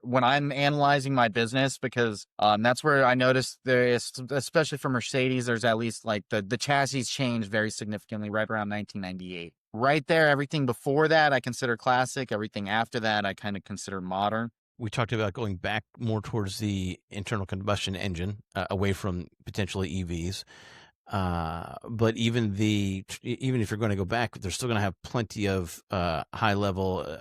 when I'm analyzing my business, because that's where I noticed there is, especially for Mercedes, there's at least like the chassis changed very significantly right around 1998. Right there, everything before that I consider classic. Everything after that I kind of consider modern. We talked about going back more towards the internal combustion engine, away from potentially EVs. But even if you're going to go back, they're still going to have plenty of high level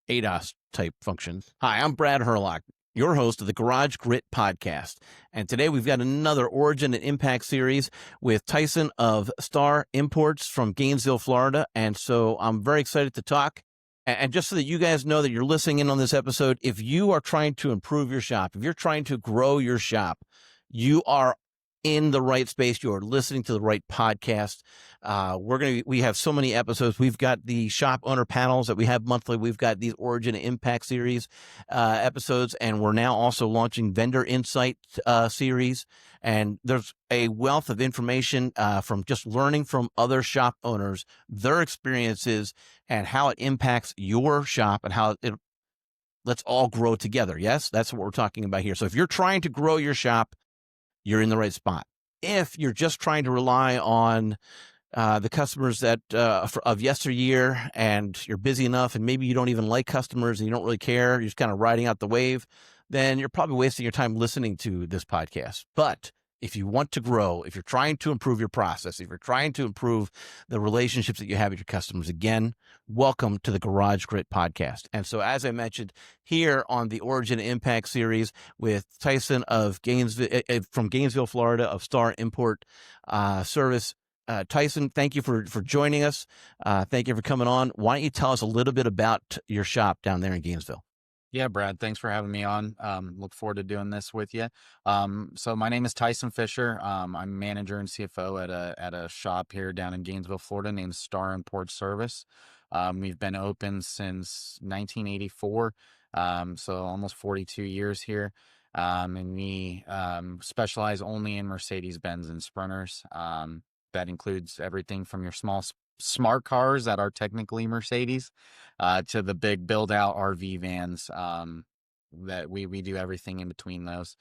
ADAS type functions. Hi, I'm Brad Herlock, your host of the Garage Grit podcast. And today we've got another Origin and Impact series with Tyson of Star Imports from Gainesville, Florida. And so I'm very excited to talk. And just so that you guys know that you're listening in on this episode, if you are trying to improve your shop, if you're trying to grow your shop, you are in the right space. You are listening to the right podcast. We have so many episodes. We've got the shop owner panels that we have monthly. We've got these Origin and Impact series episodes, and we're now also launching vendor insight series. And there's a wealth of information from just learning from other shop owners, their experiences, and how it impacts your shop and how it let's all grow together. Yes, that's what we're talking about here. So if you're trying to grow your shop, you're in the right spot. If you're just trying to rely on the customers that of yesteryear, and you're busy enough, and maybe you don't even like customers and you don't really care, you're just kind of riding out the wave, then you're probably wasting your time listening to this podcast. But if you want to grow, if you're trying to improve your process, if you're trying to improve the relationships that you have with your customers, again, welcome to the Garage Grit podcast. And so, as I mentioned, here on the Origin Impact series with Tyson of Gainesville, from Gainesville, Florida, of Star Import Service. Tyson, thank you for joining us. Thank you for coming on. Why don't you tell us a little bit about your shop down there in Gainesville? Yeah, Brad, thanks for having me on. Look forward to doing this with you. So my name is Tyson Fisher. I'm manager and CFO at a shop here down in Gainesville, Florida, named Star Import Service. We've been open since 1984, so almost 42 years here. And we specialize only in Mercedes-Benz and Sprinters. That includes everything from your smart cars that are technically Mercedes, to the big build out RV vans, that we do everything in between those.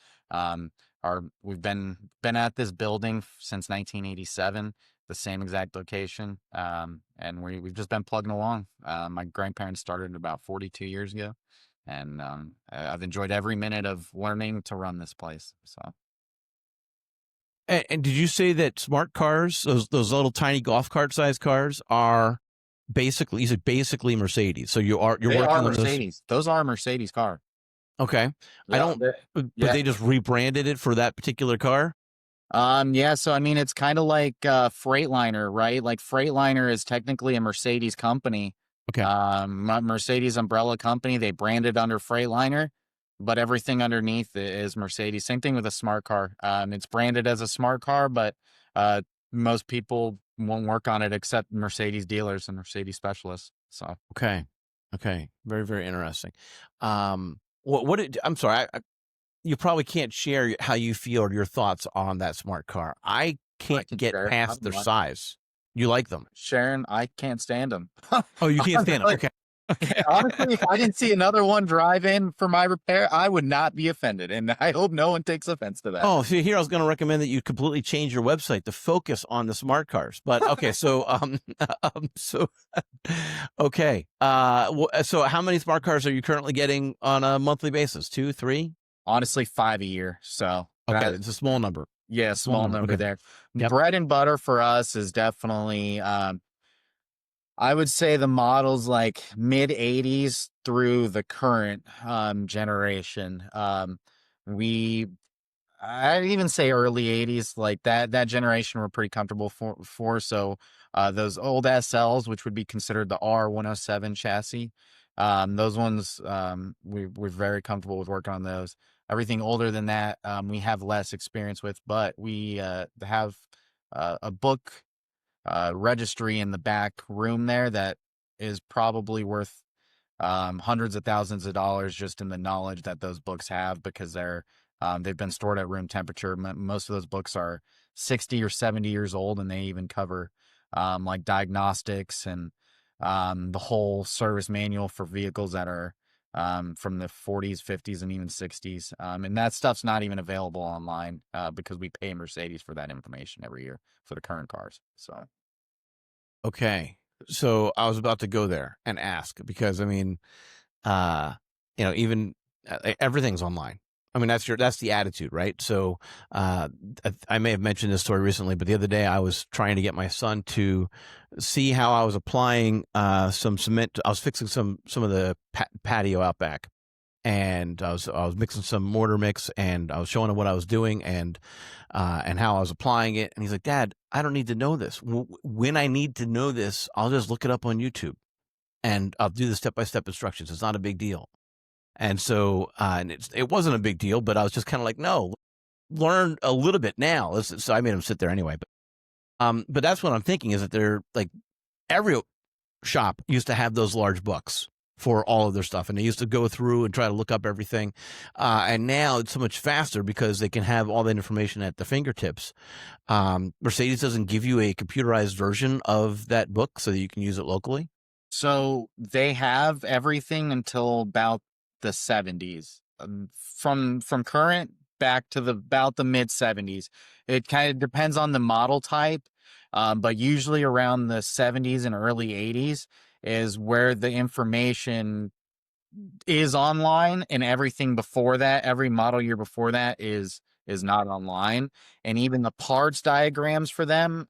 We've been at this building since 1987, the same exact location. And we've just been plugging along. My grandparents started about 42 years ago, and I've enjoyed every minute of learning to run this place. So. And did you say that smart cars, those little tiny golf cart sized cars, are basically Mercedes? So you're working on Mercedes. Those are Mercedes car. Okay, Yeah, but they just rebranded it for that particular car. Yeah. So I mean, it's kind of like Freightliner, right? Like Freightliner is technically a Mercedes company. Okay. Mercedes umbrella company. They branded under Freightliner, but everything underneath is Mercedes. Same thing with a smart car. It's branded as a smart car, but most people won't work on it except Mercedes dealers and Mercedes specialists. So. Okay. Very, very interesting. I'm sorry. You probably can't share how you feel or your thoughts on that smart car. I can't get past their size. You like them? Sharon, I can't stand them. Oh, you can't stand them. Okay. Honestly, if I didn't see another one drive in for my repair, I would not be offended. And I hope no one takes offense to that. Oh, see, here I was going to recommend that you completely change your website to focus on the smart cars. But okay, so okay. So how many smart cars are you currently getting on a monthly basis? 2, 3? Honestly, 5 a year. So okay, it's a small number. Yeah, small number okay. there. Yep. Bread and butter for us is definitely I would say the models like mid 80s through the current generation. I'd even say early 80s, like that generation we're pretty comfortable for. So those old SLs, which would be considered the R107 chassis, those ones we're very comfortable with working on those. Everything older than that, we have less experience with, but we have a book registry in the back room there that is probably worth hundreds of thousands of dollars just in the knowledge that those books have, because they've been stored at room temperature. Most of those books are 60 or 70 years old, and they even cover like diagnostics and the whole service manual for vehicles that are from the 40s, 50s, and even 60s. And that stuff's not even available online because we pay Mercedes for that information every year for the current cars. So, Okay. So I was about to go there and ask because I mean, uh, even everything's online. I mean, that's the attitude, right? So, I may have mentioned this story recently, but the other day I was trying to get my son to see how I was applying some cement. I was fixing some of the patio out back, and I was mixing some mortar mix, and I was showing him what I was doing and how I was applying it. And he's like, "Dad, I don't need to know this. When I need to know this, I'll just look it up on YouTube and I'll do the step-by-step instructions. It's not a big deal." And so, and it wasn't a big deal, but I was just kind of like, no, learn a little bit now. So I made him sit there anyway. But that's what I'm thinking is that they're like every shop used to have those large books for all of their stuff, and they used to go through and try to look up everything. And now it's so much faster because they can have all that information at the fingertips. Mercedes doesn't give you a computerized version of that book so that you can use it locally. so they have everything until about the 70s. From current back to about the mid 70s. It kind of depends on the model type, but usually around the 70s and early 80s is where the information is online, and everything before that, every model year before that is not online. And even the parts diagrams for them,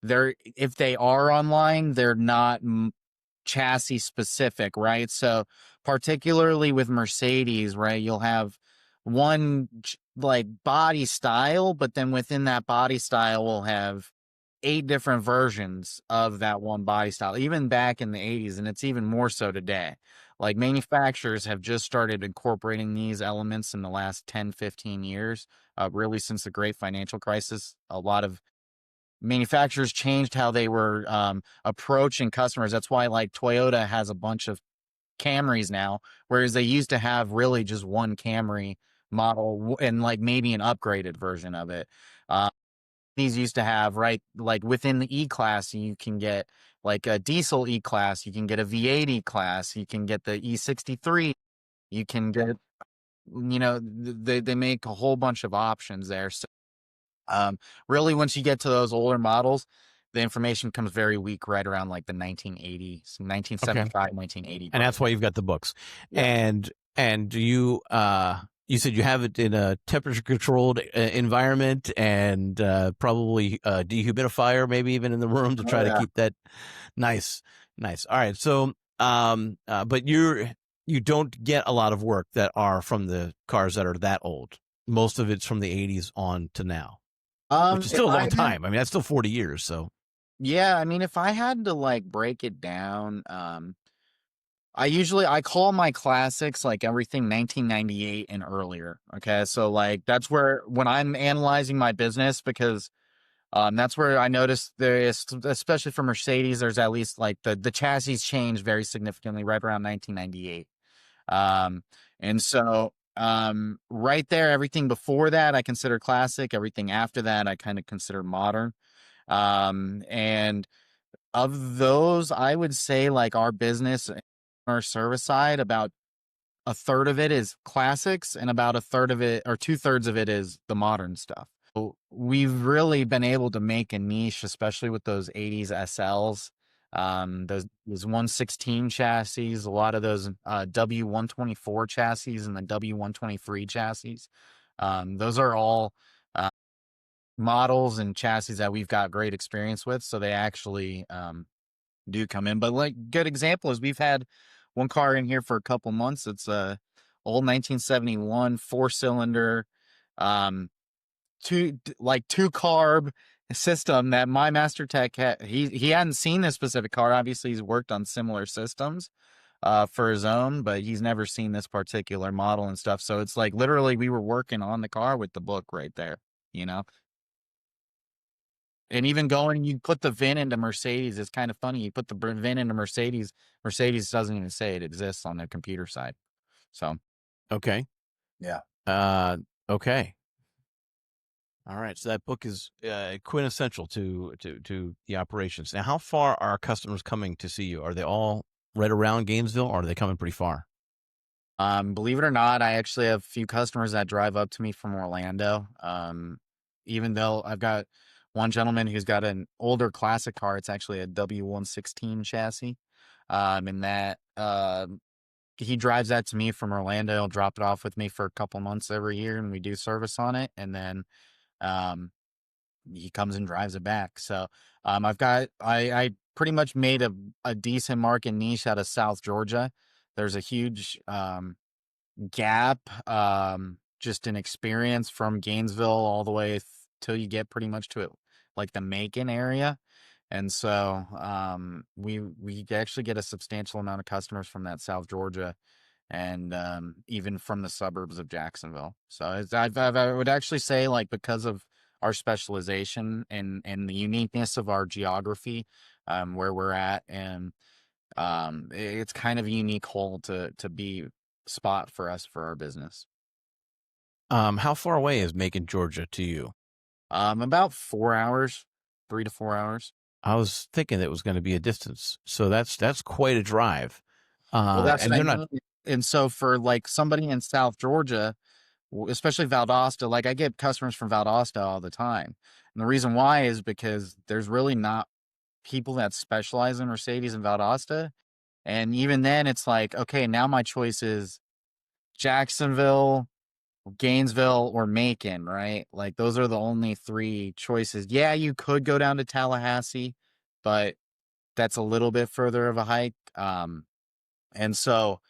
they're if they are online, they're not chassis specific, right? So particularly with Mercedes, right, you'll have one like body style, but then within that body style we'll have 8 different versions of that one body style, even back in the 80s, and it's even more so today. Like manufacturers have just started incorporating these elements in the last 10, 15 years, really since the great financial crisis. A lot of manufacturers changed how they were approaching customers. That's why like Toyota has a bunch of Camrys now, whereas they used to have really just one Camry model and like maybe an upgraded version of it. These used to have, right, like within the E class, you can get like a diesel E class, you can get a V8 E class, you can get the E63, you can get, they make a whole bunch of options there. So really, once you get to those older models, the information comes very weak right around like the 1980s, Okay. 1975, 1980 And part. that's why you've got the books. Yeah. And you said you have it in a temperature controlled environment and probably a dehumidifier maybe even in the room to Oh try to yeah. keep that nice. All right. So but you don't get a lot of work that are from the cars that are that old. Most of it's from the 80s on to now, which is If still a I long had, time. I mean, that's still 40 years, so yeah, I mean, if I had to like break it down, I call my classics like everything 1998 and earlier. Okay. So like that's where when I'm analyzing my business, because that's where I noticed there is, especially for Mercedes, there's at least like the chassis changed very significantly right around 1998. Um, and so right there, everything before that I consider classic. Everything after that I kind of consider modern. And of those, I would say like our business, our service side, about a third of it is classics, and about a third of it or 2/3 of it is the modern stuff. So we've really been able to make a niche, especially with those 80s SLs, those 116 chassis, a lot of those W124 chassis and the W123 chassis. Those are all models and chassis that we've got great experience with, so they actually do come in. But like good example is we've had one car in here for a couple months. It's a old 1971 4-cylinder, two carb system that my master tech had. He hadn't seen this specific car. Obviously, he's worked on similar systems for his own, but he's never seen this particular model and stuff. So it's like literally we were working on the car with the book right there, you know. And even going, you put the VIN into Mercedes. It's kind of funny. You put the VIN into Mercedes. Mercedes doesn't even say it exists on their computer side. So okay. yeah. Uh okay. All right, so that book is quintessential to the operations. Now, how far are customers coming to see you? Are they all right around Gainesville, or are they coming pretty far? Believe it or not, I actually have a few customers that drive up to me from Orlando. Even though I've got one gentleman who's got an older classic car, it's actually a W116 chassis. And that he drives that to me from Orlando. He'll drop it off with me for a couple months every year, and we do service on it. And then um, he comes and drives it back. So I pretty much made a decent market niche out of South Georgia. There's a huge gap, just in experience from Gainesville all the way till you get pretty much to it, like the Macon area. And so we actually get a substantial amount of customers from that South Georgia and even from the suburbs of Jacksonville. So I would actually say, like, because of our specialization and the uniqueness of our geography, where we're at, and it's kind of a unique hole to be spot for us for our business. How far away is Macon, Georgia, to you? About 4 hours, 3 to 4 hours. I was thinking it was going to be a distance, so that's quite a drive. Well, that's And what I they're not. mean. And so for like somebody in South Georgia, especially Valdosta, like I get customers from Valdosta all the time. And the reason why is because there's really not people that specialize in Mercedes and Valdosta. And even then, it's like, okay, now my choice is Jacksonville, Gainesville, or Macon, right? Like those are the only three choices. Yeah, you could go down to Tallahassee, but that's a little bit further of a hike. And so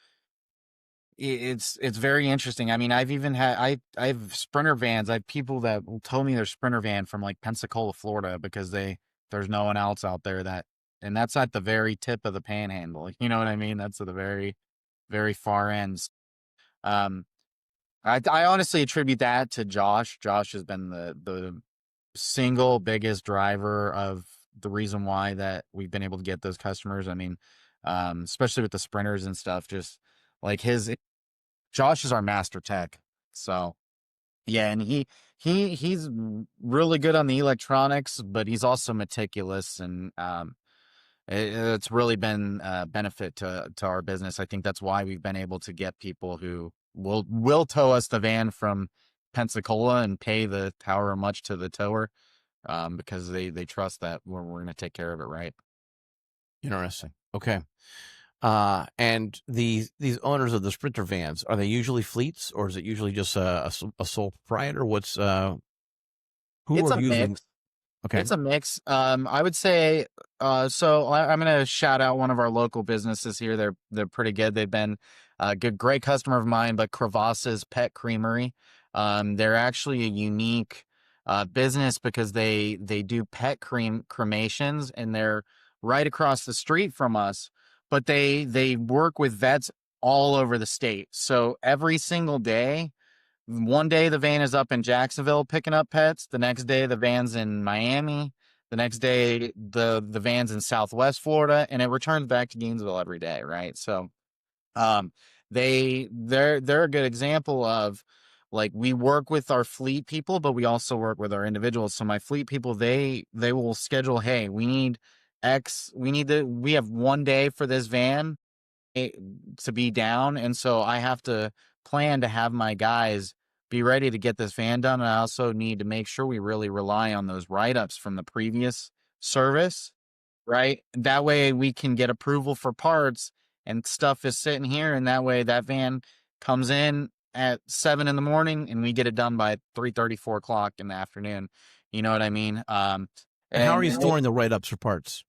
it's very interesting. I mean, I've even had I have Sprinter vans. I have people that told me they're Sprinter van from like Pensacola, Florida, because there's no one else out there that, and that's at the very tip of the panhandle. You know what I mean? That's at the very far ends. Um, I honestly attribute that to Josh. Josh has been the single biggest driver of the reason why that we've been able to get those customers. I mean, especially with the sprinters and stuff, just like his Josh is our master tech. So yeah, and he's really good on the electronics, but he's also meticulous, and it's really been a benefit to our business. I think that's why we've been able to get people who will tow us the van from Pensacola and pay the however much to the tower, because they trust that we're going to take care of it right. Interesting. Okay. And these owners of the Sprinter vans, are they usually fleets, or is it usually just a sole proprietor? Who It's are a usually? mix. Okay. It's a mix. I would say, so I'm gonna shout out one of our local businesses here. They're pretty good. They've been a great customer of mine, but Crevasse's Pet Creamery. They're actually a unique business because they do pet cremations, and they're right across the street from us. But they work with vets all over the state. So every single day, one day the van is up in Jacksonville picking up pets. The next day the van's in Miami. The next day the van's in Southwest Florida, and it returns back to Gainesville every day, right? So um they're a good example of, like, we work with our fleet people, but we also work with our individuals. So my fleet people, they will schedule, hey, we need X, we have one day for this van to be down, and so I have to plan to have my guys be ready to get this van done. And I also need to make sure we really rely on those write-ups from the previous service, right? That way we can get approval for parts, and stuff is sitting here, and that way that van comes in at 7 in the morning and we get it done by 3:30, 4 o'clock in the afternoon. You know what I mean? And how are you And storing the write-ups for parts?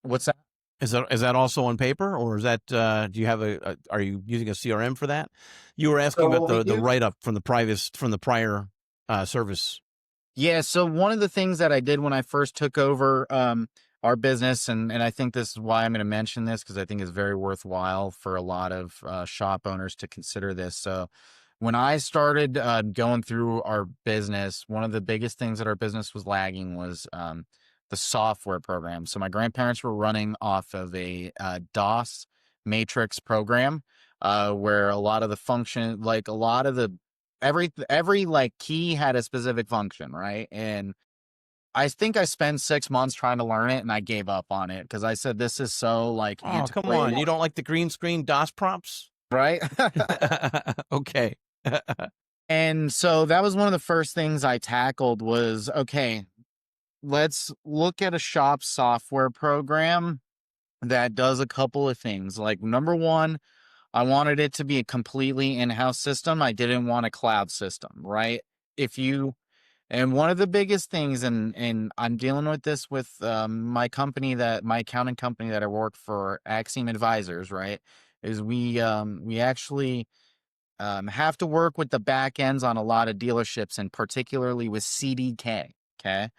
what's that? Is that also on paper, or is that do you have are you using a CRM for that? You were asking So about what we the do. write-up from the prior service. Yeah, so one of the things that I did when I first took over our business, and I think this is why I'm going to mention this, because I think it's very worthwhile for a lot of shop owners to consider this. So when I started going through our business, one of the biggest things that our business was lagging was the software program. So my grandparents were running off of a DOS matrix program, where a lot of the function, like a lot of the every like key had a specific function, right? And I think I spent 6 months trying to learn it, and I gave up on it because I said this is so like Oh, come on! antiquated. You don't like the green screen DOS prompts? right? Okay. And so that was one of the first things I tackled was, okay, let's look at a shop software program that does a couple of things. Like number one, I wanted it to be a completely in-house system. I didn't want a cloud system, right? If you And one of the biggest things, and I'm dealing with this with my company, that my accounting company that I work for, Axiom Advisors, right? Is we actually have to work with the back ends on a lot of dealerships, and particularly with CDK. Okay.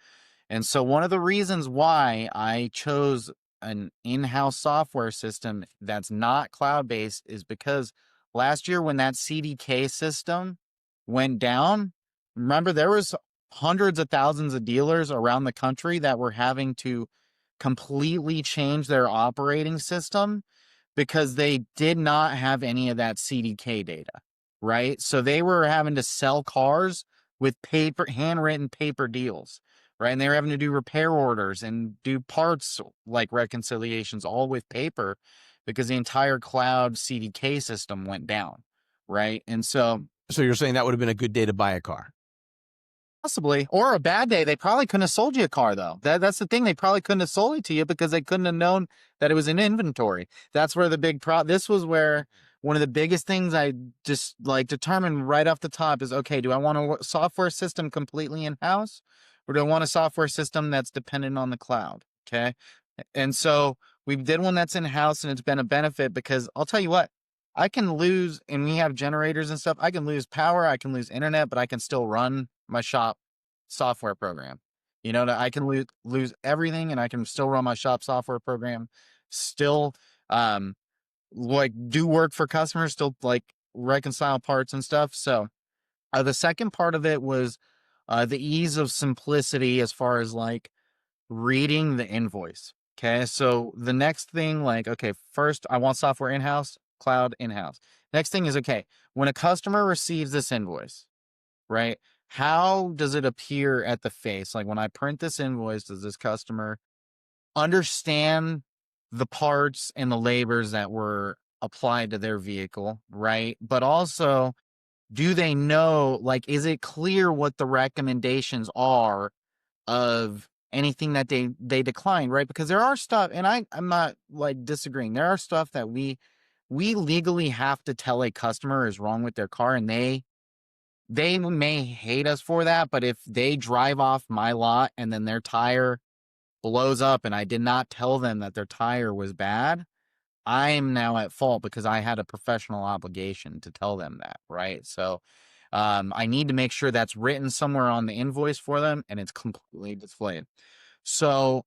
And so one of the reasons why I chose an in-house software system that's not cloud-based is because last year when that CDK system went down, remember there was hundreds of thousands of dealers around the country that were having to completely change their operating system because they did not have any of that CDK data, right? So they were having to sell cars with handwritten paper deals, right? And they were having to do repair orders and do parts like reconciliations all with paper because the entire cloud CDK system went down, right? And so So you're saying that would have been a good day to buy a car? possibly, or a bad day. They probably couldn't have sold you a car though. That's the thing. They probably couldn't have sold it to you because they couldn't have known that it was in inventory. That's where the big this was where one of the biggest things I just like determined right off the top is, okay, do I want a software system completely in house, or do I want a software system that's dependent on the cloud? Okay. And so we did one that's in house, and it's been a benefit because I'll tell you what, I can lose, and we have generators and stuff. I can lose power, I can lose internet, but I can still run my shop software program. You know, I can lose everything, and I can still run my shop software program, still um like do work for customers, still like reconcile parts and stuff. So the second part of it was the ease of simplicity as far as like reading the invoice. Okay. So the next thing, like, okay, first I want software in house, cloud in house. Next thing is, okay, when a customer receives this invoice, right? How does it appear at the face? Like when I print this invoice, does this customer understand the parts and the labors that were applied to their vehicle, right? But also, do they know, like, is it clear what the recommendations are of anything that they decline, right? Because there are stuff, and I'm not like disagreeing. There are stuff that we legally have to tell a customer is wrong with their car, and they may hate us for that, but if they drive off my lot and then their tire blows up and I did not tell them that their tire was bad, I'm now at fault because I had a professional obligation to tell them that, right? So I need to make sure that's written somewhere on the invoice for them and it's completely displayed. So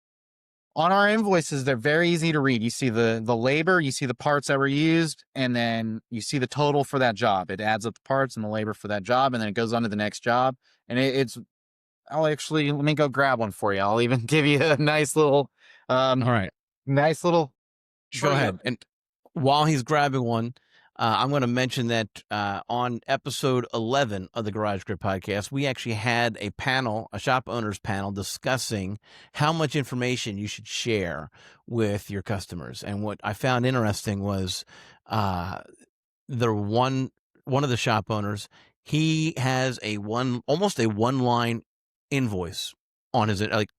on our invoices, they're very easy to read. You see the labor, you see the parts that were used, and then you see the total for that job. It adds up the parts and the labor for that job, and then it goes on to the next job. And it's I'll actually let me go grab one for you. I'll even give you a um All right. nice little Go tree of ahead. it. And while he's grabbing one, I'm going to mention that on episode 11 of the Garage Grid podcast, we actually had a panel, a shop owners panel, discussing how much information you should share with your customers. And what I found interesting was the one of the shop owners, he has almost a one line invoice on his like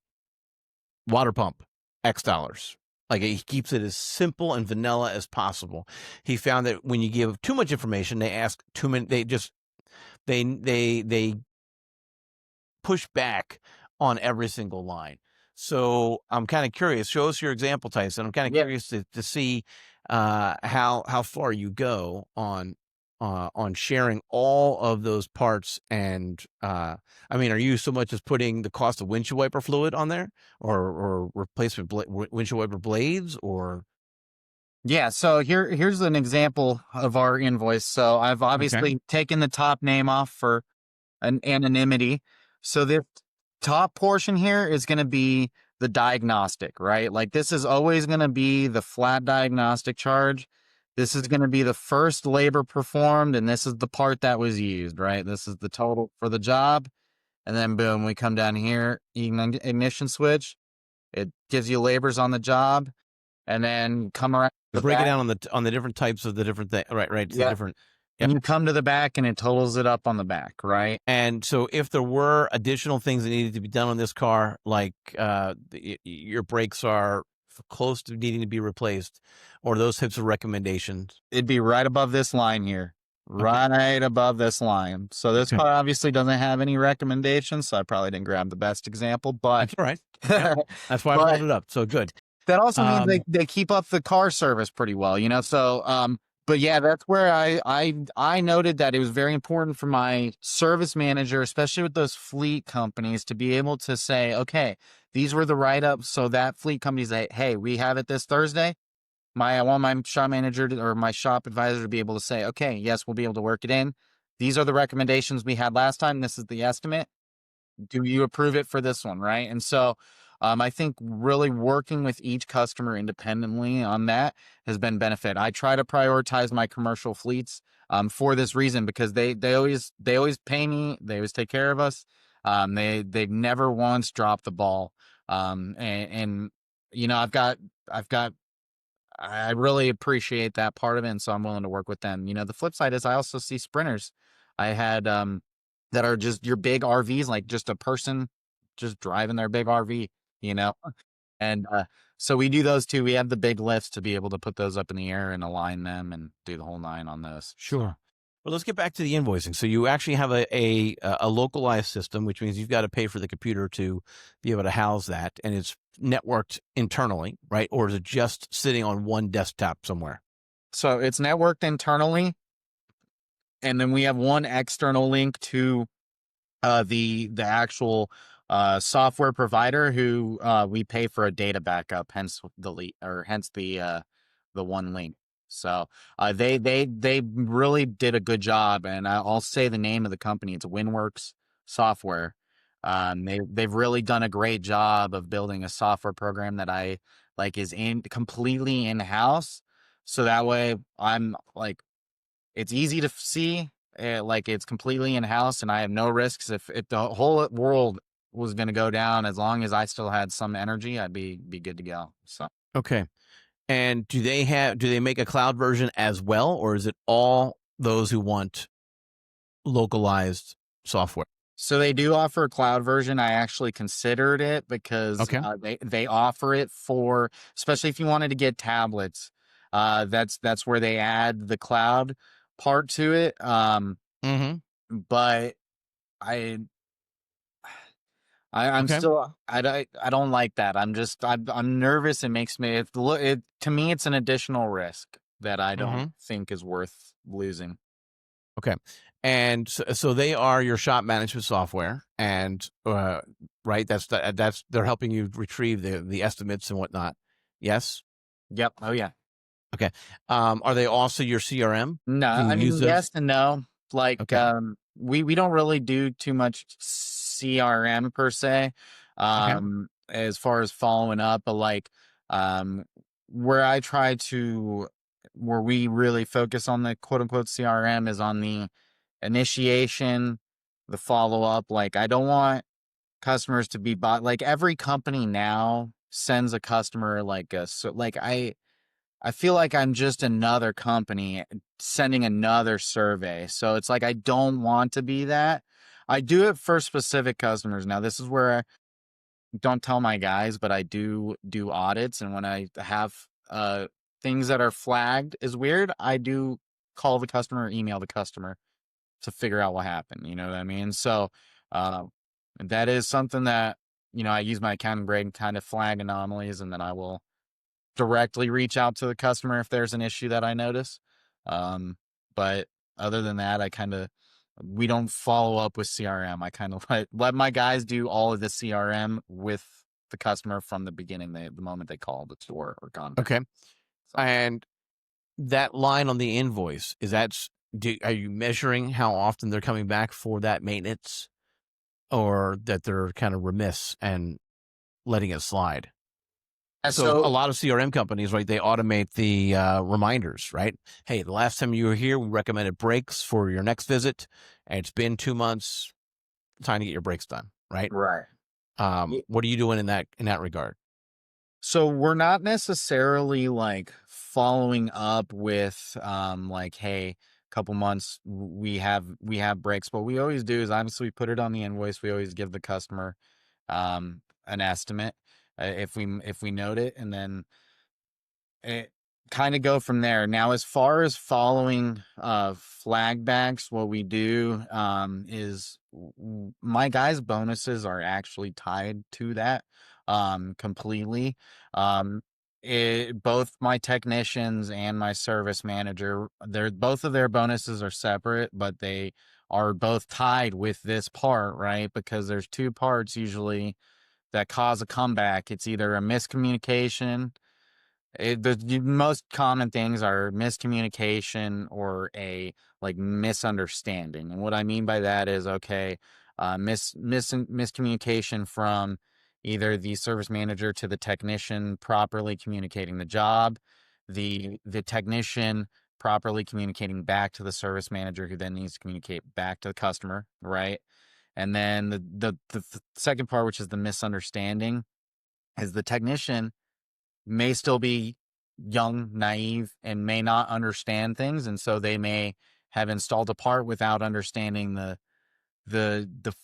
water pump, X dollars. Like he keeps it as simple and vanilla as possible. He found that when you give too much information, they ask too many. They push back on every single line. So I'm kind of curious. Show us your example, Tyson. I'm kind of Yeah. curious to see how far you go on sharing all of those parts. And I mean, are you so much as putting the cost of windshield wiper fluid on there, or replacement windshield wiper blades, or Yeah, so here's an example of our invoice. So I've okay, obviously taken the top name off for an anonymity. So the top portion here is going to be the diagnostic, right? Like this is always going to be the flat diagnostic charge. This is going to be the first labor performed, and this is the part that was used, right? This is the total for the job. And then boom, we come down here, ignition switch. It gives you labors on the job. and then come around You the break it back. down on the different types of the different things. Right. It's the Yeah. different. And Yep. you come to the back and it totals it up on the back, right? And so if there were additional things that needed to be done on this car, like your brakes are close to needing to be replaced, or those types of recommendations. It'd be right above this line here. Okay. Right above this line. So this Okay. car obviously doesn't have any recommendations, so I probably didn't grab the best example, but That's all right. Yep. That's why I pulled but it up. So good. that also means Um, they keep up the car service pretty well, you know. So but yeah, that's where I noted that it was very important for my service manager, especially with those fleet companies, to be able to say, okay, these were the write-ups. So that fleet company say, hey, we have it this Thursday. I want my shop manager or my shop advisor to be able to say, okay, yes, we'll be able to work it in. These are the recommendations we had last time. This is the estimate. Do you approve it for this one, right? And so I think really working with each customer independently on that has been benefit. I try to prioritize my commercial fleets for this reason, because they always pay me, they always take care of us. They've never once dropped the ball. And you know, I've got I really appreciate that part of it, and so I'm willing to work with them. You know, the flip side is I also see sprinters. I had that are just your big RVs, like just a person just driving their big RV, you know. And so we do those too. We have the big lifts to be able to put those up in the air and align them and do the whole nine on those. So Sure. Well, let's get back to the invoicing. So you actually have a localized system, which means you've got to pay for the computer to be able to house that, and it's networked internally, right? Or is it just sitting on one desktop somewhere? so it's networked internally, and then we have one external link to the actual software provider who we pay for a data backup, hence the one link. So they really did a good job, and I'll say the name of the company. It's WinWorks Software. They've really done a great job of building a software program that I like is in completely in house. So that way I'm like it's easy to see, like it's completely in house, and I have no risks. If the whole world was going to go down, as long as I still had some energy, I'd be good to go. So, Okay. And do they make a cloud version as well, or is it all those who want localized software? so they do offer a cloud version. I actually considered it because Okay. they offer it for, especially if you wanted to get tablets. That's where they add the cloud part to it. Mm-hmm. But I I'm Okay. still I don't like that. I'm nervous. It makes me it to me it's an additional risk that I don't Mm-hmm. think is worth losing. Okay. And so they are your shop management software, and right, that's they're helping you retrieve the estimates and whatnot. Yes. Yep. Oh yeah. Okay. Are they also your CRM? No, Can you I use mean those? yes and no. Like Okay. we don't really do too much CRM per se, Okay. as far as following up, but like um where I try to where we really focus on the quote unquote CRM is on the initiation, the follow up. Like I don't want customers to be bought. Like every company now sends a customer like a so like I feel like I'm just another company sending another survey. So it's like I don't want to be that. I do it for specific customers. Now this is where I don't tell my guys, but I do audits, and when I have things that are flagged as weird, I do call the customer or email the customer to figure out what happened. You know what I mean? So uh, that is something that I use my accounting brain kind of flag anomalies, and then I will directly reach out to the customer if there's an issue that I notice. Um, but other than that, we don't follow up with CRM. I kind of let my guys do all of the CRM with the customer from the beginning, the moment they call the store or contact. Okay. So. And that line on the invoice, are you measuring how often they're coming back for that maintenance, or that they're kind of remiss and letting it slide? And So a so lot of CRM companies, right, they automate the reminders, right? Hey, the last time you were here, we recommended breaks for your next visit, and it's been 2 months. Time to get your breaks done, right? right. What are you doing in that regard? So we're not necessarily like following up with like, hey, couple months we have breaks. What we always do is obviously we put it on the invoice. We always give the customer an estimate if we note it, and then it kind of go from there. Now, as far as following flag backs, what we do is my guys' bonuses are actually tied to that completely. Um, both my technicians and my service manager, they're both of their bonuses are separate, but they are both tied with this part, right? Because there's two parts usually that cause a comeback. It's either a miscommunication. The most common things are miscommunication or a like misunderstanding. And what I mean by that is, okay, miscommunication from either the service manager to the technician properly communicating the job, the technician properly communicating back to the service manager, who then needs to communicate back to the customer, right? And then the second part, which is the misunderstanding, is the technician may still be young, naive, and may not understand things, and so they may have installed a part without understanding the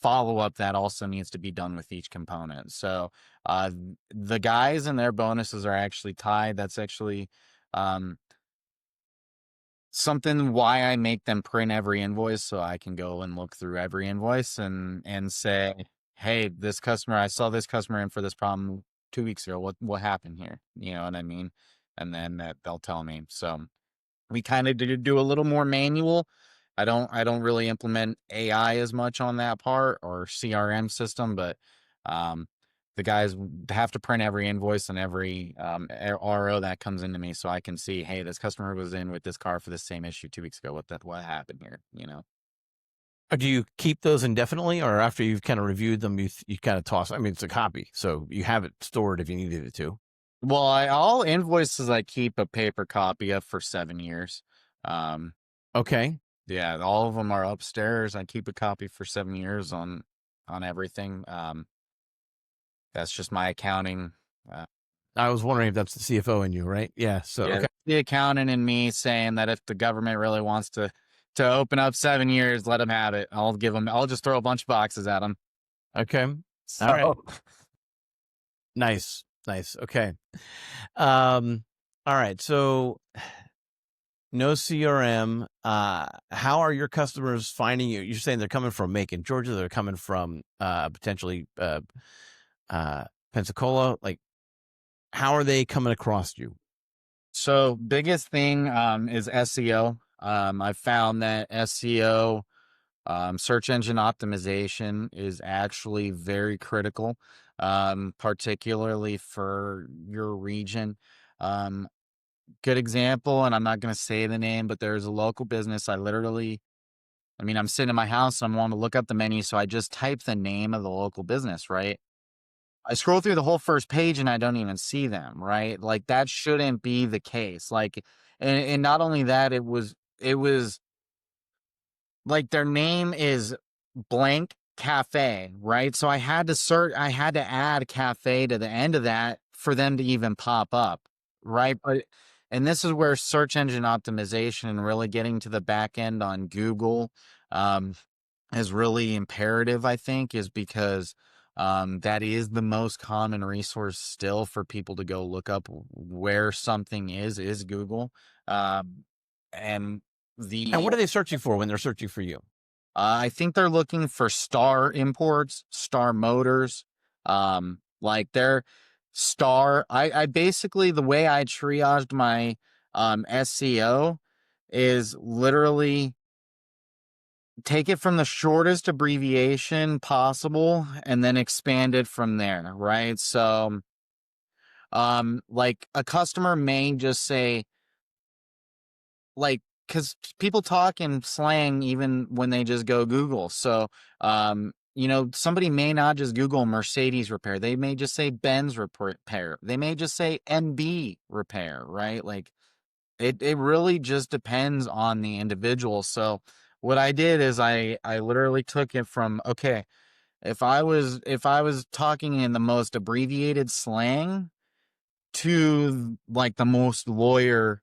follow up that also needs to be done with each component. So the guys and their bonuses are actually tied. That's actually um, something why I make them print every invoice, so I can go and look through every invoice and say, hey, this customer, I saw this customer in for this problem 2 weeks ago. What happened here? You know what I mean? And then that they'll tell me. So we kind of do a little more manual. I don't really implement AI as much on that part or CRM system, but um, the guys have to print every invoice and every RO that comes into me, so I can see, hey, this customer was in with this car for the same issue 2 weeks ago. What happened here? You know. Or do you keep those indefinitely, or after you've kind of reviewed them, you kind of toss? I mean, it's a copy, so you have it stored if you needed it to. Well, all invoices I keep a paper copy of for 7 years. Um, Okay. yeah, all of them are upstairs. I keep a copy for 7 years on everything. That's just my accounting. Uh, I was wondering if that's the CFO in you, right? Yeah. So yeah, okay. the accountant in me saying that if the government really wants to open up 7 years, let them have it. I'll give them. I'll just throw a bunch of boxes at them. Okay. All right. So Nice. Nice. Okay. Um. All right. So no CRM. How are your customers finding you? You're saying they're coming from Macon, Georgia. They're coming from potentially Pensacola. Like, how are they coming across you? so biggest thing is SEO. I found that SEO, search engine optimization, is actually very critical, particularly for your region. Um, Good example, and I'm not going to say the name, but there's a local business. I mean, I'm sitting in my house and I want to look up the menu, so I just type the name of the local business, right? I scroll through the whole first page and I don't even see them, right? Like that shouldn't be the case. Like, and not only that, it was like their name is blank cafe, right? So I had to add cafe to the end of that for them to even pop up, right? And this is where search engine optimization and really getting to the back end on Google um, is really imperative, I think, is because that is the most common resource still for people to go look up where something is Google. Um, and And the what are they searching for when they're searching for you? I think they're looking for Star Imports, Star Motors, like their Star. I basically, the way I triaged my SEO is literally take it from the shortest abbreviation possible and then expand it from there, right? So like a customer may just say, like, because people talk in slang even when they just go Google. So, somebody may not just Google Mercedes repair. They may just say Benz repair. They may just say NB repair, right? Like it really just depends on the individual. So what I did is I literally took it from, okay, if I was talking in the most abbreviated slang, to like the most lawyer,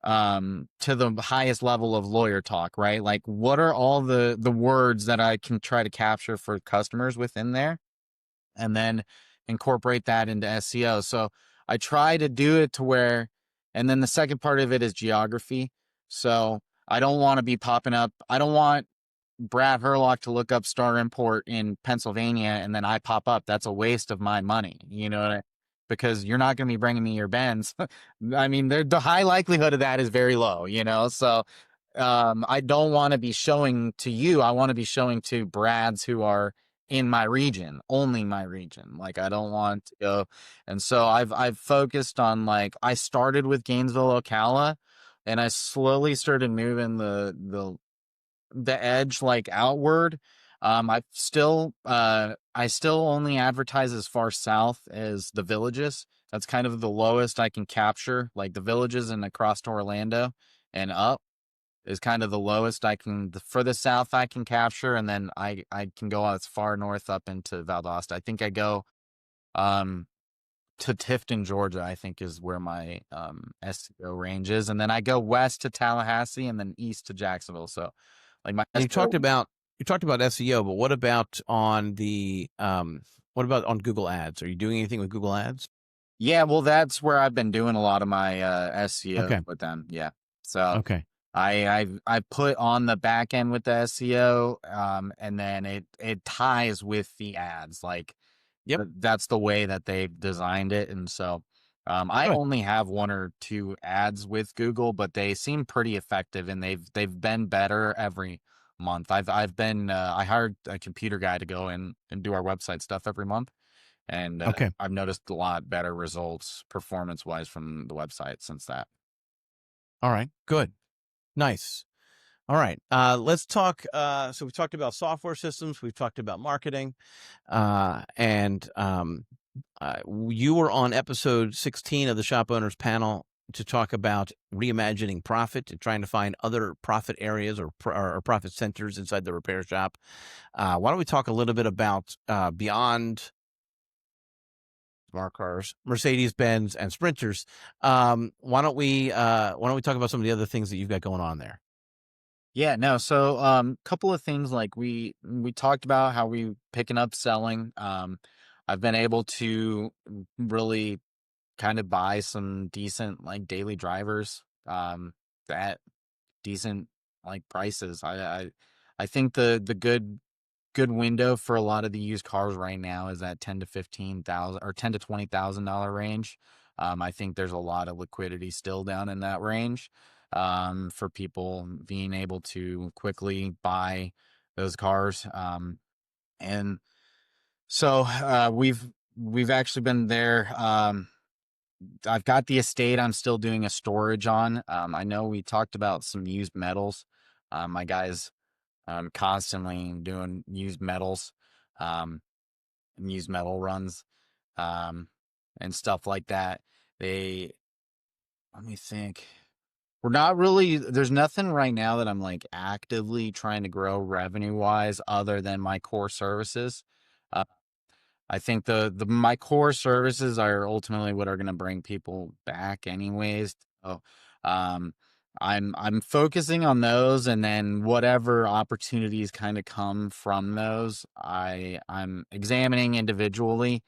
to the highest level of lawyer talk, right? Like what are all the words that I can try to capture for customers within there, and then incorporate that into SEO. So I try to do it to where, and then the second part of it is geography. So I don't want to be popping up. I don't want Brad Herlock to look up Star Import in Pennsylvania and then I pop up. That's a waste of my money, you know, because you're not going to be bringing me your Benz. I mean, the high likelihood of that is very low, you know. So I don't want to be showing to you. I want to be showing to Brads who are in my region, only my region. Like I don't want to go. And so I've focused on, like, I started with Gainesville, Ocala, and I slowly started moving the edge like outward. I still only advertise as far south as the Villages. That's kind of the lowest I can capture. Like the Villages and across to Orlando and up is kind of the lowest I can. The furthest south I can capture, and then I can go as far north up into Valdosta. I think I go um to Tifton, Georgia, I think is where my SEO range is, and then I go west to Tallahassee and then east to Jacksonville. So like my And SEO. you talked about SEO, but what about on the what about on Google Ads? Are you doing anything with Google Ads? Yeah, well, that's where I've been doing a lot of my SEO Okay. with them. Yeah, so Okay. I put on the back end with the SEO, and then it ties with the ads. Like Yep. that's the way that they designed it, and so I Good. only have one or two ads with Google, but they seem pretty effective, and they've been better every month. I've been I hired a computer guy to go in and do our website stuff every month, and Okay. I've noticed a lot better results performance wise from the website since that. All right. Good. Nice. All right. Let's talk. So we've talked about software systems. We've talked about marketing. And you were on episode 16 of the Shop Owners Panel to talk about reimagining profit and trying to find other profit areas or profit centers inside the repair shop. Why don't we talk a little bit about beyond smart cars, Mercedes Benz, and Sprinters? Why don't we talk about some of the other things that you've got going on there? Yeah, no. So, couple of things, like we talked about how we picking up selling. I've been able to really kind of buy some decent like daily drivers, at decent like prices. I think the good window for a lot of the used cars right now is that 10 to 15,000 or 10 to $20,000 range. I think there's a lot of liquidity still down in that range, for people being able to quickly buy those cars. And so we've actually been there. I've got the estate I'm still doing a storage on. I know we talked about some used metals. My guys constantly doing used metals, um, and used metal runs, um, and stuff like that. They, let me think. We're not really, there's nothing right now that I'm like actively trying to grow revenue wise other than my core services. Uh, I think the my core services are ultimately what are going to bring people back anyways. So, um, I'm focusing on those, and then whatever opportunities kind of come from those, I'm examining individually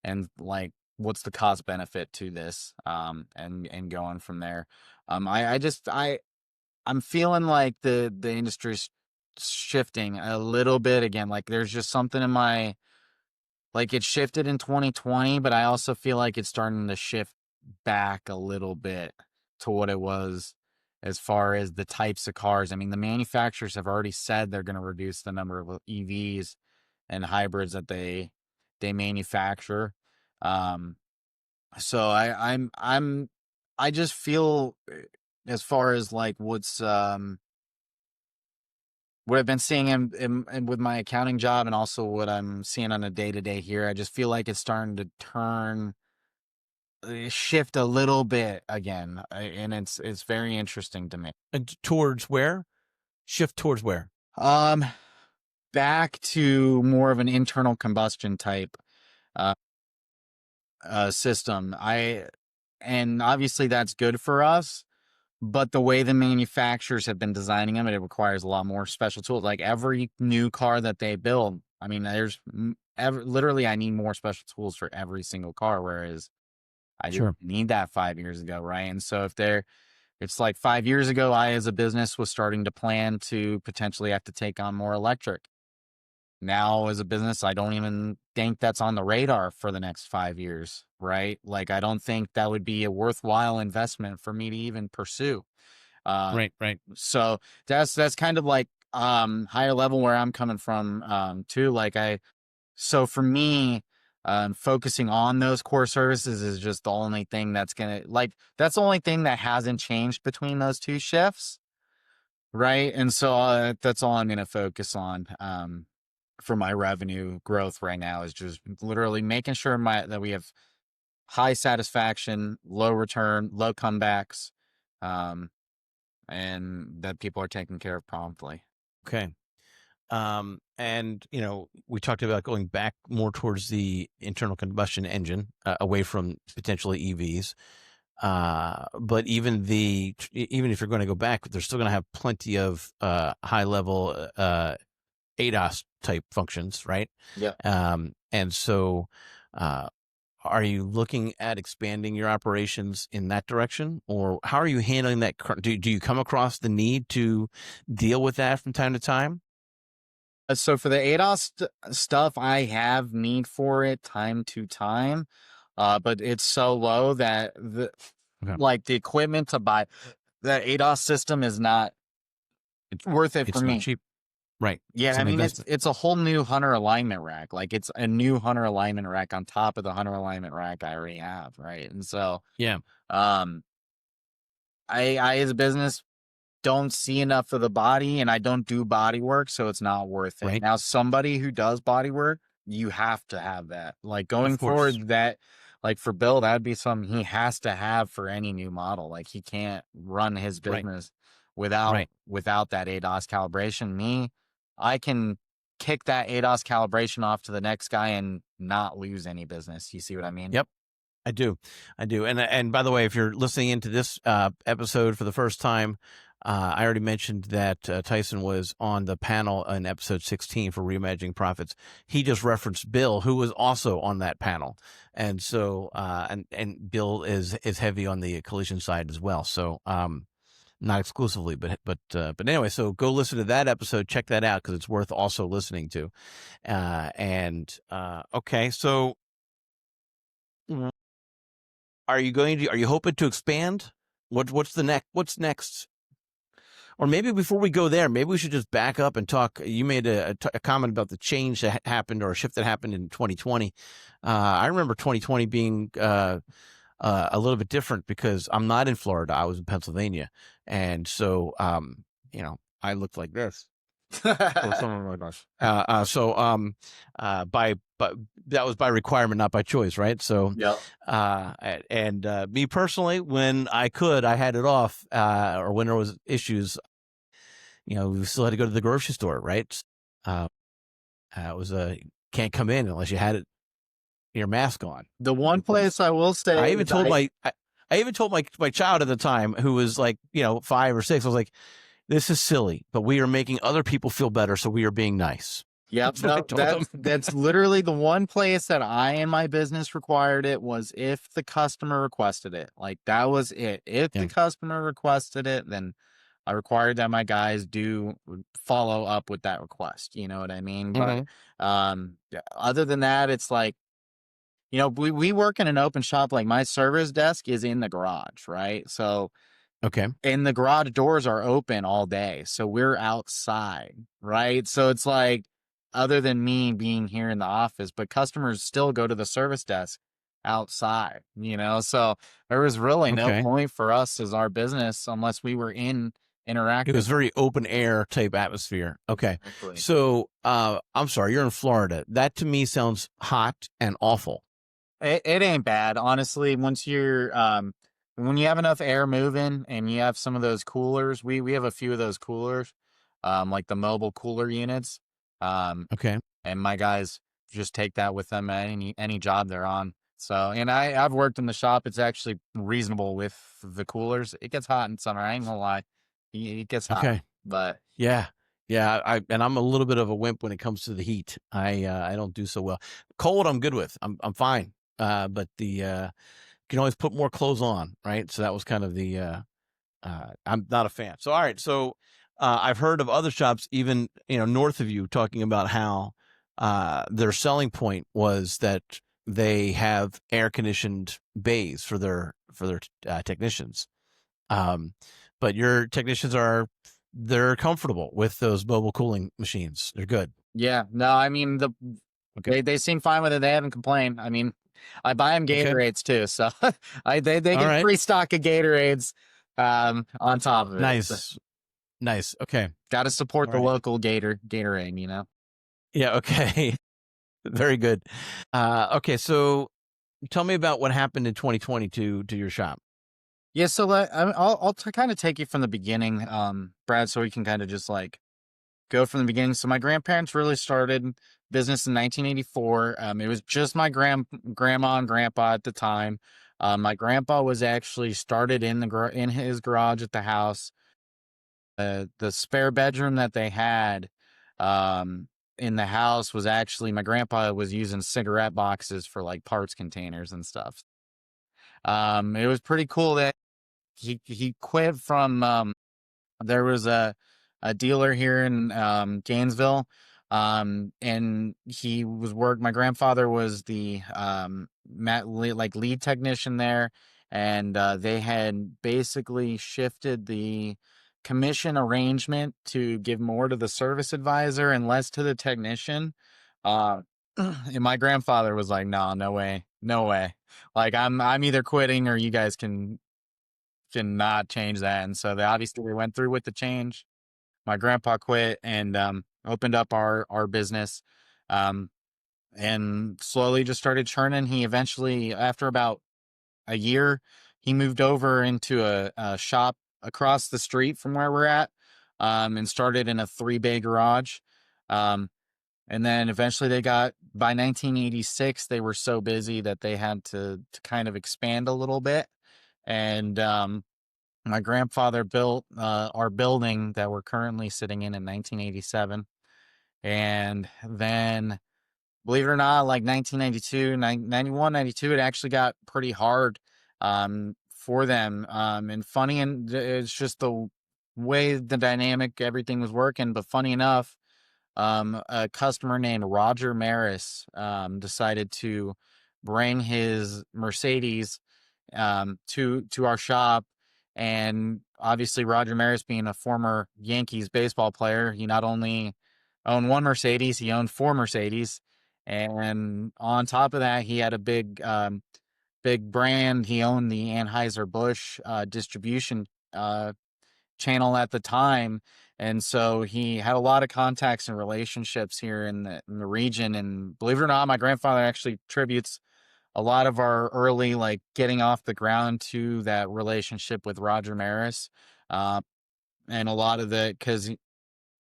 and like what's the cost benefit to this, and going from there. I'm feeling like the industry's shifting a little bit again. Like there's just something in my, like it shifted in 2020, but I also feel like it's starting to shift back a little bit to what it was as far as the types of cars. I mean, the manufacturers have already said they're going to reduce the number of EVs and hybrids that they manufacture. Um, so I just feel, as far as like what I've been seeing in with my accounting job and also what I'm seeing on a day to day here, I just feel like it's starting to shift a little bit again, and it's very interesting to me. And towards where? Shift towards where? Um, Back to more of an internal combustion type uh system. and obviously that's good for us. But the way the manufacturers have been designing them, it requires a lot more special tools. Like every new car that they build, I mean, literally, I need more special tools for every single car, whereas I didn't Sure. need that 5 years ago, right? And so it's like 5 years ago, I as a business was starting to plan to potentially have to take on more electric. Now, as a business, I don't even think that's on the radar for the next 5 years, right? Like, I don't think that would be a worthwhile investment for me to even pursue. Uh, Right. Right. so that's kind of like higher level where I'm coming from too. So for me, focusing on those core services is just the only thing that's the only thing that hasn't changed between those two shifts, right? And so that's all I'm going to focus on. For my revenue growth right now is just literally making sure that we have high satisfaction, low return, low comebacks, um, and that people are taken care of promptly. Okay. And we talked about going back more towards the internal combustion engine, away from potentially EVs. But even if you're going to go back, they're still going to have plenty of high level ADAS type functions, right? Yeah. And so, uh, are you looking at expanding your operations in that direction, or how are you handling that? Do you come across the need to deal with that from time to time? So for the ADOS stuff, I have need for it time to time, but it's so low that Okay. the equipment to buy the ADOS system is not It's worth it for it's not me. cheap, right? Yeah, It's I an mean it's investment. it's a whole new hunter alignment rack. Like it's a new hunter alignment rack on top of the hunter alignment rack I already have, right? And so Yeah, um I as a business don't see enough of the body and I don't do body work, so it's not worth it. right. Now, somebody who does body work, you have to have that. Like Of going course, forward, like for Bill, that'd be something he has to have for any new model. Like he can't run his right, business without that ADOS calibration. I can kick that ADOS calibration off to the next guy and not lose any business. You see what I mean? yep. I do. And by the way, if you're listening into this episode for the first time, I already mentioned that Tyson was on the panel in episode 16 for Reimagining Profits. He just referenced Bill, who was also on that panel, and so and Bill is heavy on the collision side as well. So not exclusively, but anyway, so go listen to that episode, check that out because it's worth also listening to. Okay, so are you hoping to expand? What's next? Or maybe before we go there, maybe we should just back up and talk. You made a comment about the change that happened or a shift that happened in 2020. I remember 2020 being a little bit different because I'm not in Florida. I was in Pennsylvania. And so, I looked like this. Or something like that. But that was by requirement, not by choice, right? So, Yep. me personally, when I could, I had it off, or when there was issues, we still had to go to the grocery store, right? Uh, it was can't come in unless you had your mask on. The one place I will say I even is told I even told my child at the time, who was like, 5 or 6, I was like, this is silly, but we are making other people feel better, so we are being nice. Yep, That's what I no, told them. that's literally the one place that I in my business required it was if the customer requested it. Like that was it. If the Yeah. customer requested it, then I required that my guys do follow up with that request. You know what I mean? But Mm-hmm. yeah, other than that, it's like, we work in an open shop. Like my service desk is in the garage, right? So Okay. and the garage doors are open all day. So we're outside, right? So it's like, other than me being here in the office, but customers still go to the service desk outside. So there was really no Okay. point for us as our business unless we were in It interactive. was very open air type atmosphere. Okay. Exactly. So, I'm sorry, you're in Florida. That to me sounds hot and awful. It ain't bad, honestly. When you have enough air moving and you have some of those coolers, we have a few of those coolers, like the mobile cooler units. Um, Okay. and my guys just take that with them at any job they're on. So, and I've worked in the shop. It's actually reasonable with the coolers. It gets hot in summer. I ain't gonna lie, it gets hot. Okay. But Yeah. Yeah. And I'm a little bit of a wimp when it comes to the heat. I don't do so well. Cold, I'm good with. I'm fine. But can always put more clothes on, right? So that was kind of I'm not a fan. So, all right. So, I've heard of other shops, even, north of you, talking about how, their selling point was that they have air conditioned bays for their technicians. Um, but your technicians they're comfortable with those mobile cooling machines. They're good. yeah, no, I mean Okay. they seem fine with it. They haven't complained. I mean, I buy them Okay. Gatorades too, so they All get right. free stock of Gatorades on top of it. So, Nice. Nice. Okay. got to support All the right. local Gatorade, you know. Yeah. Okay. Very good. Okay. So tell me about what happened in 2022 to your shop. Yeah, so I'll kind of take you from the beginning, Brad, so we can kind of just like go from the beginning. So my grandparents really started business in 1984. It was just my grandma and grandpa at the time. My grandpa was actually started in in his garage at the house. The spare bedroom that they had in the house was actually my grandpa was using cigarette boxes for like parts containers and stuff. It was pretty cool that he quit from there was a dealer here in Gainesville, and he was my grandfather was the like lead technician there, and they had basically shifted the commission arrangement to give more to the service advisor and less to the technician. And my grandfather was like, "No, no way, no way! Like I'm either quitting or you guys cannot change that." And so they obviously went through with the change. My grandpa quit and opened up our business, um, and slowly just started churning. He eventually, after about a year, he moved over into a shop across the street from where we're at, and started in a 3-bay garage. Um, and then eventually they got, by 1986, they were so busy that they had to kind of expand a little bit. And my grandfather built our building that we're currently sitting in 1987. And then, believe it or not, like 1992, 91, 92, it actually got pretty hard for them. And funny, and it's just the way the dynamic, everything was working. But funny enough, a customer named Roger Maris decided to bring his Mercedes to our shop. And obviously, Roger Maris, being a former Yankees baseball player, he not only owned one Mercedes, he owned 4 Mercedes. And on top of that, he had a big brand. He owned the Anheuser-Busch distribution channel at the time. And so he had a lot of contacts and relationships here in the region. And believe it or not, my grandfather actually tributes a lot of our early like getting off the ground to that relationship with Roger Maris. Uh, and a lot of the, because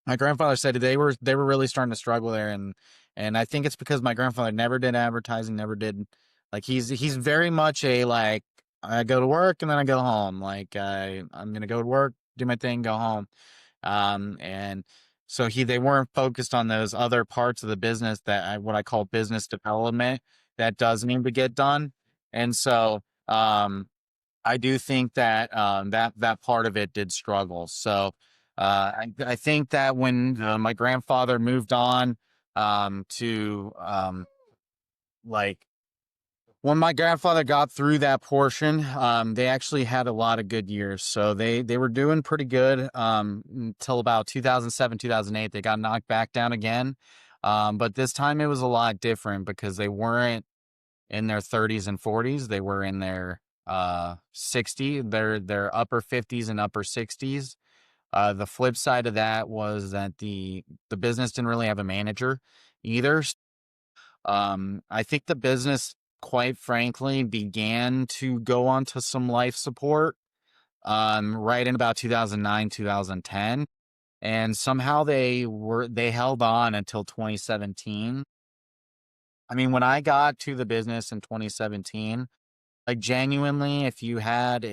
my grandfather said they were really starting to struggle there, and I think it's because my grandfather never did advertising, never did, like he's very much a like, I go to work and then I go home, like I'm gonna go to work, do my thing, go home. And so they weren't focused on those other parts of the business that what I call business development that does need to get done. And so I do think that that part of it did struggle. So I think that when my grandfather moved on to like when my grandfather got through that portion, they actually had a lot of good years. So they were doing pretty good until about 2007, 2008. They got knocked back down again. But this time it was a lot different because they weren't in their 30s and 40s. They were in their their upper 50s and upper 60s. The flip side of that was that the business didn't really have a manager either. I think the business, quite frankly, began to go onto some life support right in about 2009, 2010. And somehow they held on until 2017. I mean, when I got to the business in 2017, like genuinely, if you had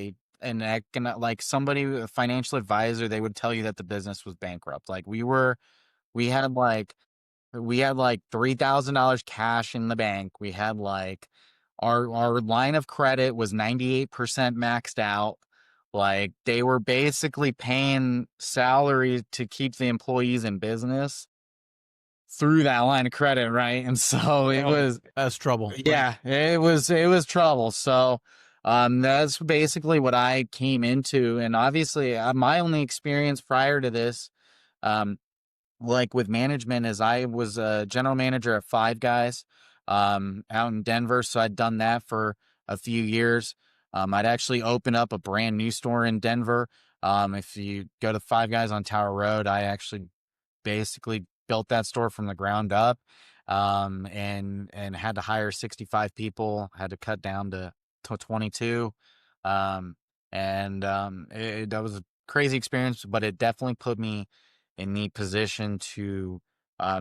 like somebody, a financial advisor, they would tell you that the business was bankrupt. Like we had like we had like $3,000 cash in the bank. We had like our line of credit was 98% maxed out. Like they were basically paying salary to keep the employees in business through that line of credit, right? And so it Oh, was, that's trouble. yeah, it was trouble. So that's basically what I came into. And obviously my only experience prior to this, um like with management, is I was a general manager at Five Guys out in Denver. So I'd done that for a few years. I'd actually opened up a brand new store in Denver. If you go to Five Guys on Tower Road, I actually basically built that store from the ground up, and had to hire 65 people, had to cut down to 22. um, that was a crazy experience, but it definitely put me in the position to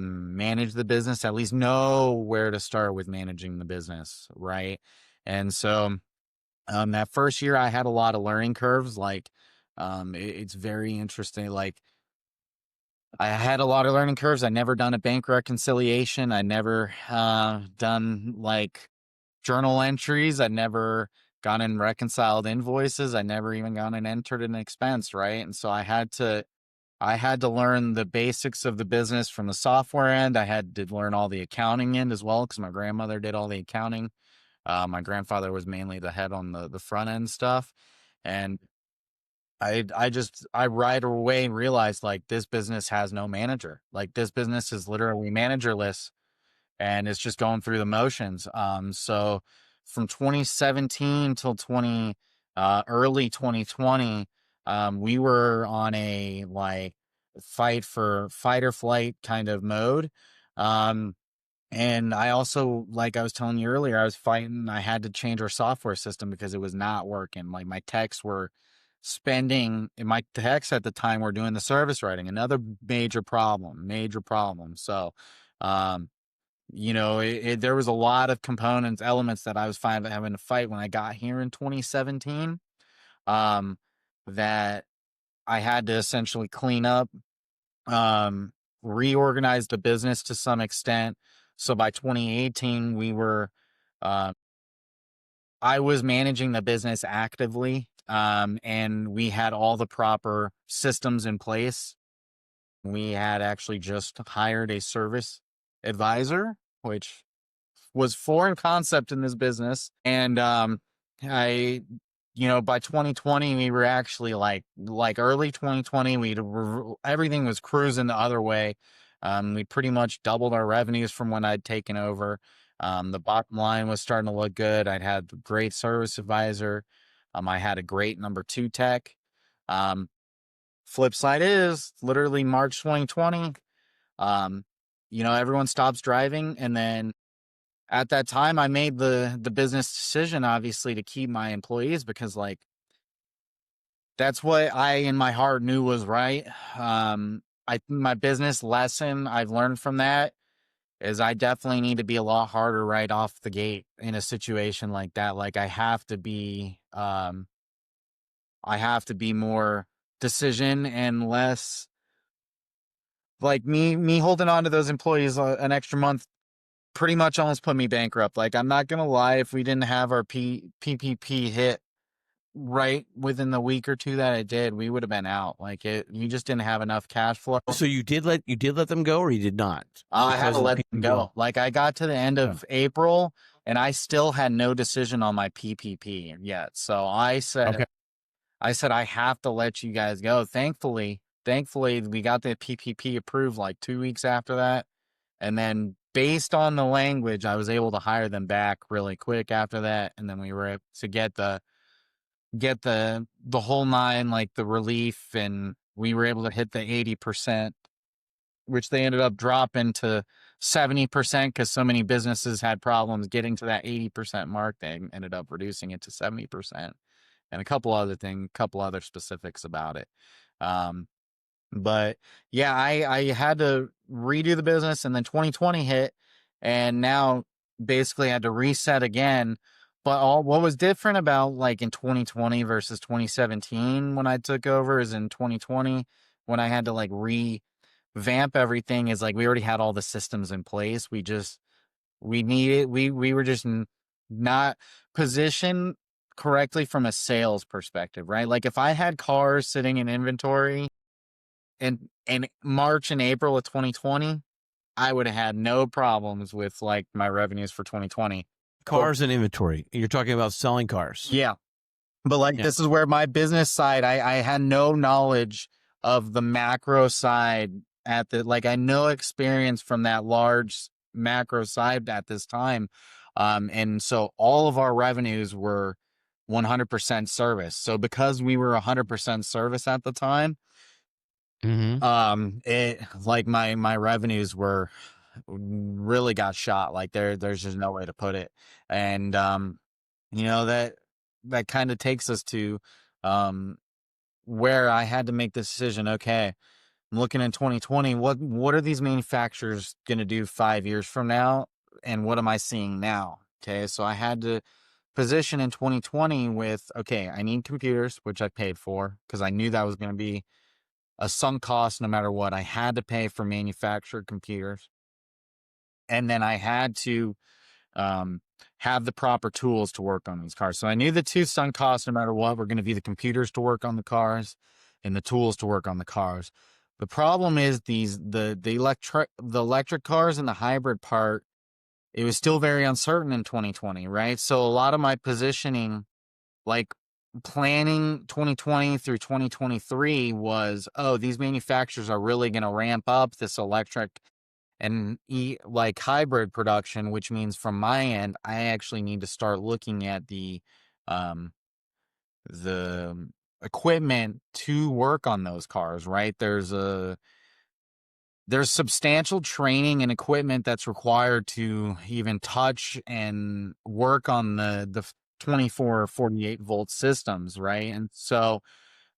manage the business, at least know where to start with managing the business, right? And so that first year I had a lot of learning curves. Like it's very interesting. Like I had a lot of learning curves. I never done a bank reconciliation. I never done like journal entries. I never gone and reconciled invoices. I never even gone and entered an expense, right? And so I had to learn the basics of the business from the software end. I had to learn all the accounting end as well because my grandmother did all the accounting. My grandfather was mainly the head on the front end stuff, and I right away realized like this business has no manager. Like this business is literally managerless and it's just going through the motions. So from 2017 till early 2020, we were on a like fight or flight kind of mode. Um, and I also, like I was telling you earlier, I was fighting. I had to change our software system because it was not working. Like my techs were spending, and my techs at the time were doing the service writing. Another major problem, major problem. So, um, there was a lot of components, elements that I was having to fight when I got here in 2017. Um, that I had to essentially clean up, um, reorganize the business to some extent. So by 2018, uh, I was managing the business actively, and we had all the proper systems in place. We had actually just hired a service advisor, which was foreign concept in this business. And I by 2020 we were actually like early 2020 everything was cruising the other way. We pretty much doubled our revenues from when I'd taken over. The bottom line was starting to look good. I'd had a great service advisor. I had a great number two tech. um Flip side is literally March 2020, everyone stops driving. And then at that time I made the business decision, obviously, to keep my employees because like that's what I in my heart knew was right. My business lesson I've learned from that is I definitely need to be a lot harder right off the gate in a situation like that. Like I have to be more decision and less like me holding on to those employees an extra month pretty much almost put me bankrupt. Like I'm not gonna lie, if we didn't have our PPP hit right within the week or two that it did, we would have been out. Like we just didn't have enough cash flow. So you did let them go, or you did not, I had because to of the let them go. PPP? Like I got to the end Oh, of April and I still had no decision on my PPP yet. So okay. I said I have to let you guys go. Thankfully we got the PPP approved like 2 weeks after that. And then based on the language, I was able to hire them back really quick after that. And then we were able to get the whole nine, like the relief, and we were able to hit the 80%, which they ended up dropping to 70% because so many businesses had problems getting to that 80% mark. They ended up reducing it to 70%, and a couple other specifics about it. Um, but yeah, I had to redo the business, and then 2020 hit, and now basically had to reset again. But all what was different about like in 2020 versus 2017 when I took over is in 2020 when I had to like revamp everything is like we already had all the systems in place. We needed we were just not positioned correctly from a sales perspective, right? Like if I had cars sitting in inventory in March and April of 2020, I would have had no problems with like my revenues for 2020. Well, Cars and inventory. You're talking about selling cars. yeah, but like Yeah. this is where my business side, I had no knowledge of the macro side at the like I had no experience from that large macro side at this time. And so all of our revenues were 100% service. So because we were 100% service at the time, Mm-hmm. it like my revenues were really got shot. Like there's just no way to put it. And you know that kind of takes us to um where I had to make this decision. Okay, I'm looking in 2020. What are these manufacturers going to do 5 years from now? And what am I seeing now? Okay, so I had to position in 2020 with, okay, I need computers, which I paid for because I knew that was going to be a sunk cost no matter what. I had to pay for manufactured computers. And then I had to um, have the proper tools to work on these cars. So I knew the two sunk costs, no matter what, were going to be the computers to work on the cars and the tools to work on the cars. The problem is the electric cars and the hybrid part. It was still very uncertain in 2020, right? So a lot of my positioning, like planning 2020 through 2023, was, oh, these manufacturers are really going to ramp up this electric and like hybrid production, which means from my end, I actually need to start looking at um the equipment to work on those cars, right? There's substantial training and equipment that's required to even touch and work on the 24 or 48 volt systems, right? And so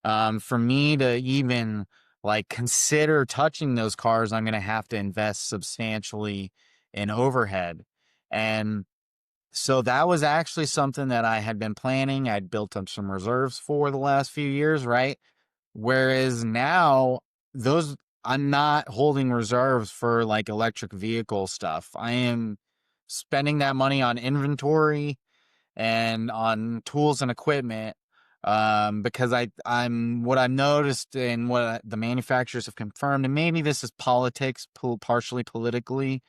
for me to even like consider touching those cars, I'm going to have to invest substantially in overhead. And so that was actually something that I had been planning. I'd built up some reserves for the last few years, right? Whereas now, those I'm not holding reserves for like electric vehicle stuff. I am spending that money on inventory and on tools and equipment because I'm what I've noticed and the manufacturers have confirmed, and maybe this is politics, partially politically,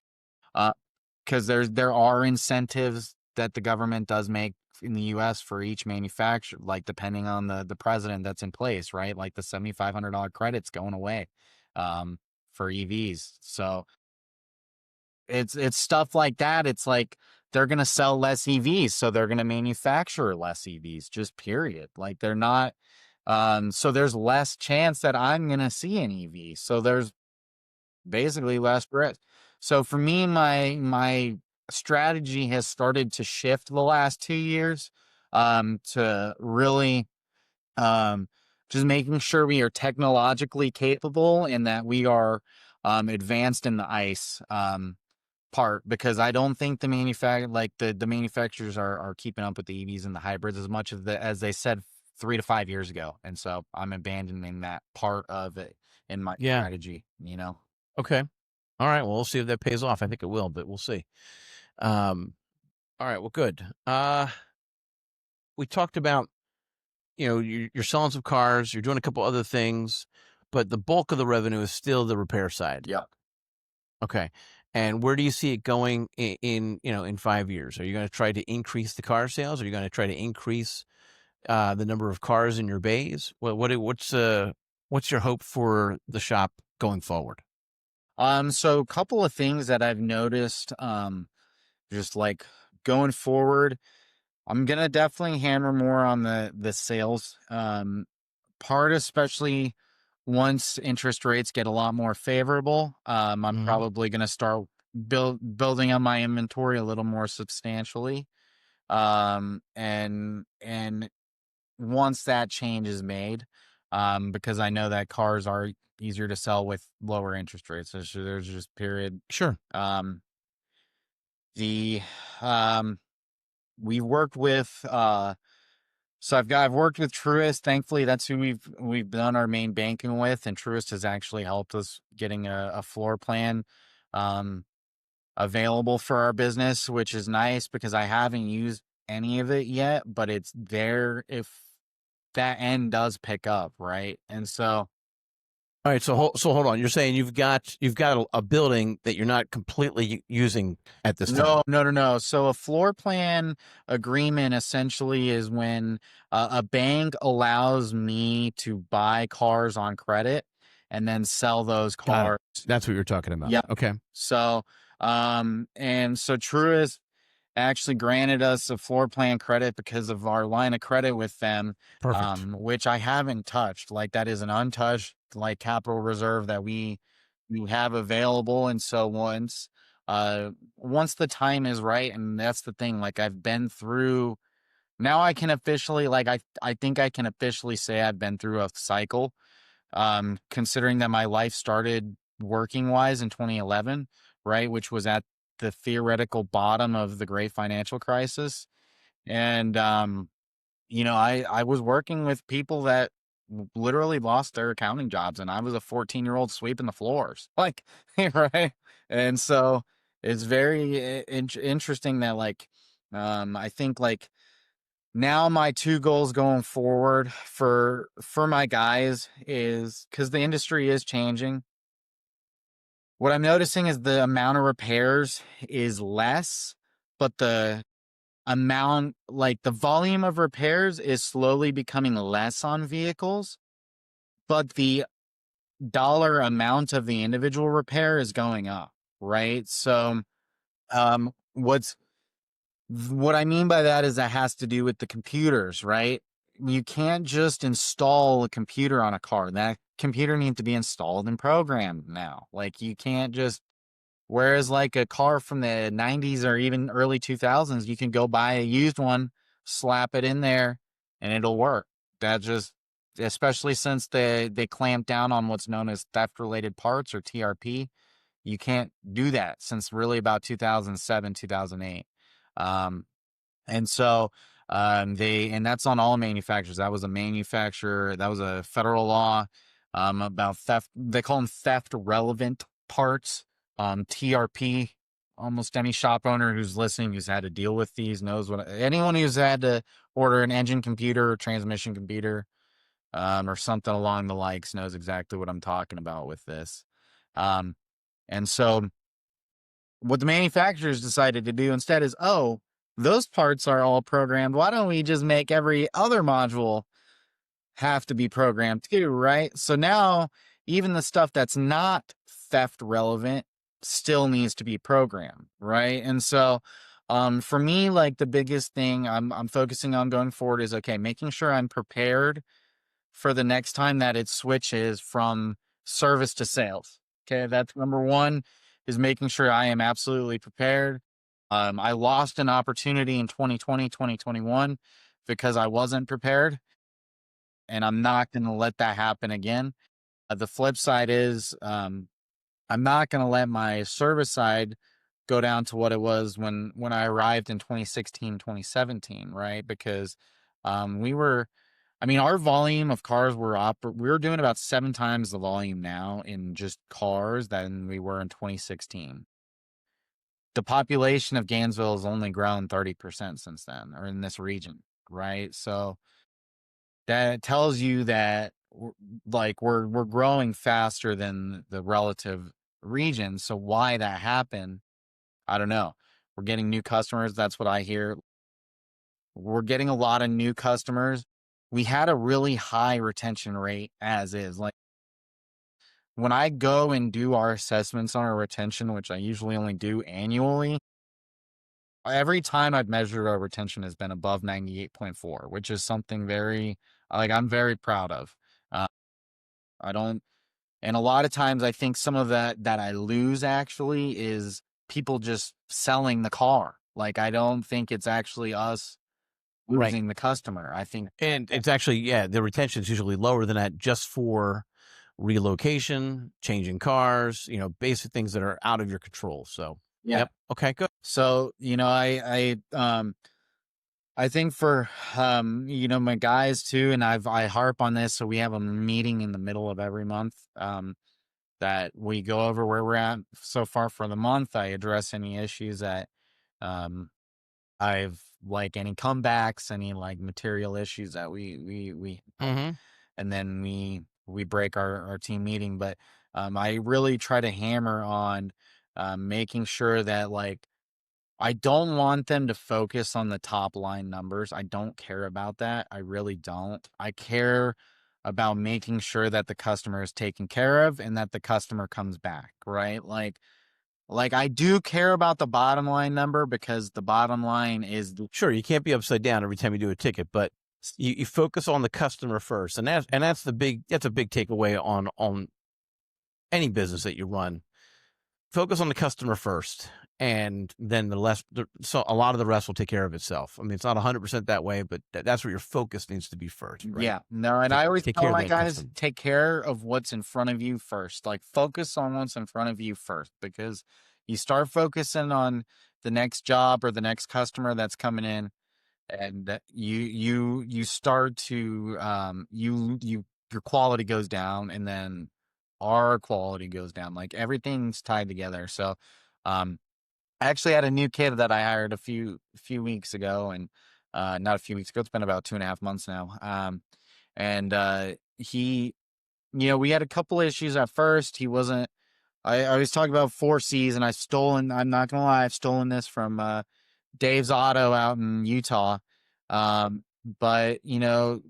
because there are incentives that the government does make in the U.S. for each manufacturer, like depending on the president that's in place, right? Like the $7,500 credits going away for EVs. So it's stuff like that. It's like they're gonna sell less EVs, so they're gonna manufacture less EVs. Just period. Like they're not. So there's less chance that I'm gonna see an EV. So there's basically less risk. So for me, my strategy has started to shift the last 2 years to really um, just making sure we are technologically capable and that we are advanced in the ICE part, because I don't think the manufacturers are keeping up with the EVs and the hybrids as much as they said 3 to 5 years ago. And so I'm abandoning that part of it in my Yeah. strategy, you know. Okay. All right. Well, we'll see if that pays off. I think it will, but we'll see. All right. Well, good. We talked about, you're selling some cars, you're doing a couple other things, but the bulk of the revenue is still the repair side. Yeah. Okay. And where do you see it going in 5 years? Are you going to try to increase the car sales? Are you going to try to increase the number of cars in your bays? What's your hope for the shop going forward? So a couple of things that I've noticed, just like going forward, I'm gonna definitely hammer more on the sales part, especially once interest rates get a lot more favorable. I'm Hmm. probably gonna start building on my inventory a little more substantially. And once that change is made, because I know that cars are easier to sell with lower interest rates. So there's just period. Sure. Um, The um, we worked with so I've worked with Truist. Thankfully, that's who we've done our main banking with, and Truist has actually helped us getting a floor plan um available for our business, which is nice because I haven't used any of it yet, but it's there if that end does pick up, right? And so All right, so hold on. You're saying you've got a building that you're not completely using at this time. no. So a floor plan agreement essentially is when a bank allows me to buy cars on credit and then sell those Got it. cars. That's what you're talking about. Yep. Okay, So, and so Truist actually granted us a floor plan credit because of our line of credit with them, perfect. which I haven't touched. Like that is an untouched like capital reserve that we have available. And so once the time is right, and that's the thing, like I've been through now I can officially like I think I can officially say I've been through a cycle, considering that my life started working wise in 2011, right, which was at the theoretical bottom of the great financial crisis. And I was working with people that literally lost their accounting jobs, and I was a 14-year-old sweeping the floors, like, right. And so it's very interesting that like I think like now my two goals going forward for my guys is because the industry is changing. What I'm noticing is the amount of repairs is less, but the amount, like the volume of repairs is slowly becoming less on vehicles, but the dollar amount of the individual repair is going up, right? So, what I mean by that is that has to do with the computers, right? You can't just install a computer on a car. That computer needs to be installed and programmed now. Like you can't just whereas like a car from the 90s or even early 2000s, you can go buy a used one, slap it in there, and it'll work. That just especially since they clamped down on what's known as theft related parts or TRP, you can't do that since really about 2007, 2008. Um, and so and that's on all manufacturers. That was a manufacturer, that was a federal law about theft. They call them theft relevant parts, TRP. Almost any shop owner who's listening who's had to deal with these knows what anyone who's had to order an engine computer or transmission computer or something along the likes knows exactly what I'm talking about with this. Um, and so what the manufacturers decided to do instead is, oh, those parts are all programmed. Why don't we just make every other module have to be programmed too, right? So now even the stuff that's not theft relevant still needs to be programmed, right? And so for me, like the biggest thing I'm focusing on going forward is okay, making sure I'm prepared for the next time that it switches from service to sales. Okay, that's number one, is making sure I am absolutely prepared. I lost an opportunity in 2020, 2021 because I wasn't prepared, and I'm not going to let that happen again. The flip side is I'm not going to let my service side go down to what it was when I arrived in 2016, 2017, right? Because we were I mean, our volume of cars we're doing about 7 times the volume now in just cars than we were in 2016. The population of Gainesville has only grown 30% since then, or in this region, right? So that tells you that we're growing faster than the relative region. So why that happened, I don't know. We're getting new customers. That's what I hear. We're getting a lot of new customers. We had a really high retention rate as is. Like when I go and do our assessments on our retention, which I usually only do annually, every time I've measured our retention has been above 98.4, which is something very, like, I'm very proud of. Uh, I don't, and a lot of times I think some of that I lose actually is people just selling the car. Like, I don't think it's actually us Right. losing the customer. I think, And it's actually, yeah, the retention is usually lower than that just for relocation, changing cars, basic things that are out of your control. So Yeah. Yep. Okay, good. So, I think for my guys too, and I harp on this. So we have a meeting in the middle of every month that we go over where we're at so far for the month. I address any issues that um I've like any comebacks, any like material issues that we have, Mm-hmm. and then we break our team meeting. But I really try to hammer on making sure that like I don't want them to focus on the top line numbers. I don't care about that. I really don't. I care about making sure that the customer is taken care of and that the customer comes back, right? Like I do care about the bottom line number because the bottom line is Sure, you can't be upside down every time you do a ticket, but you focus on the customer first, and that's a big takeaway on any business that you run. Focus on the customer first, and then so a lot of the rest will take care of itself. I mean, it's not 100% that way, but that's where your focus needs to be first, right? yeah, no, and I always Take tell care of my that guys, customer. take care of what's in front of you first. Like focus on what's in front of you first because you start focusing on the next job or the next customer that's coming in and you start to your quality goes down and then our quality goes down. Like everything's tied together. So I actually had a new kid that I hired a few weeks ago, and not a few weeks ago, it's been about 2.5 months now. And he, we had a couple issues at first. He wasn't. I was talking about 4Cs, and I've stolen. I'm not gonna lie, I've stolen this from Dave's Auto out in Utah. But there's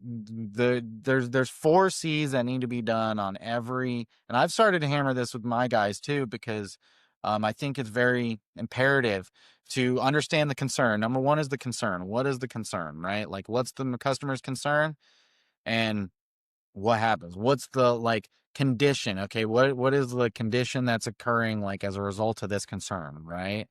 4Cs that need to be done on every, and I've started to hammer this with my guys too because I think it's very imperative to understand the concern. Number one is the concern. What is the concern, right? Like, what's the customer's concern, and what happens? What's the like condition? Okay, what is the condition that's occurring like as a result of this concern, right?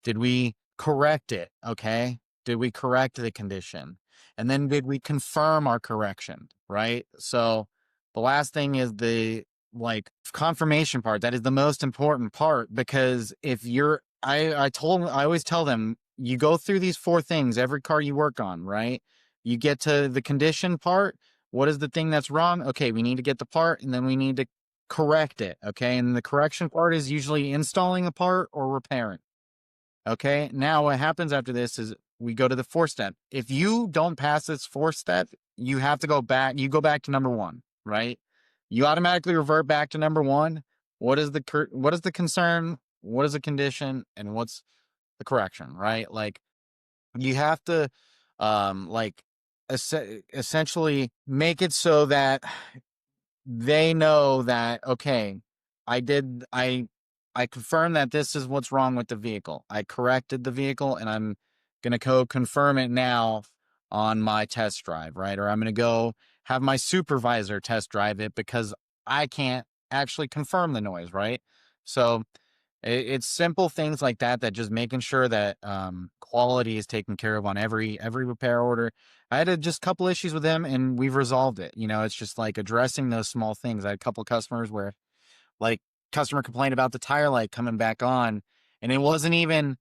Did we correct it? Okay. Did we correct the condition? And then did we confirm our correction? Right. So the last thing is the like confirmation part. That is the most important part because if you're, I always tell them, you go through these four things every car you work on, right? You get to the condition part. What is the thing that's wrong? Okay. We need to get the part and then we need to correct it. Okay. And the correction part is usually installing the part or repairing. Okay. Now what happens after this is we go to the fourth step. If you don't pass this fourth step, you have to go back. You go back to number one, right? You automatically revert back to number one. What is the concern? What is the condition? And what's the correction, right? Like you have to, like essentially make it so that they know that okay, I did I confirmed that this is what's wrong with the vehicle. I corrected the vehicle and I'm going to go confirm it now on my test drive, right? Or I'm going to go have my supervisor test drive it because I can't actually confirm the noise, right? So it's simple things like that that just making sure that quality is taken care of on every repair order. I had just a couple issues with them and we've resolved it. It's just like addressing those small things. I had a couple customers where like customer complained about the tire light coming back on and it wasn't even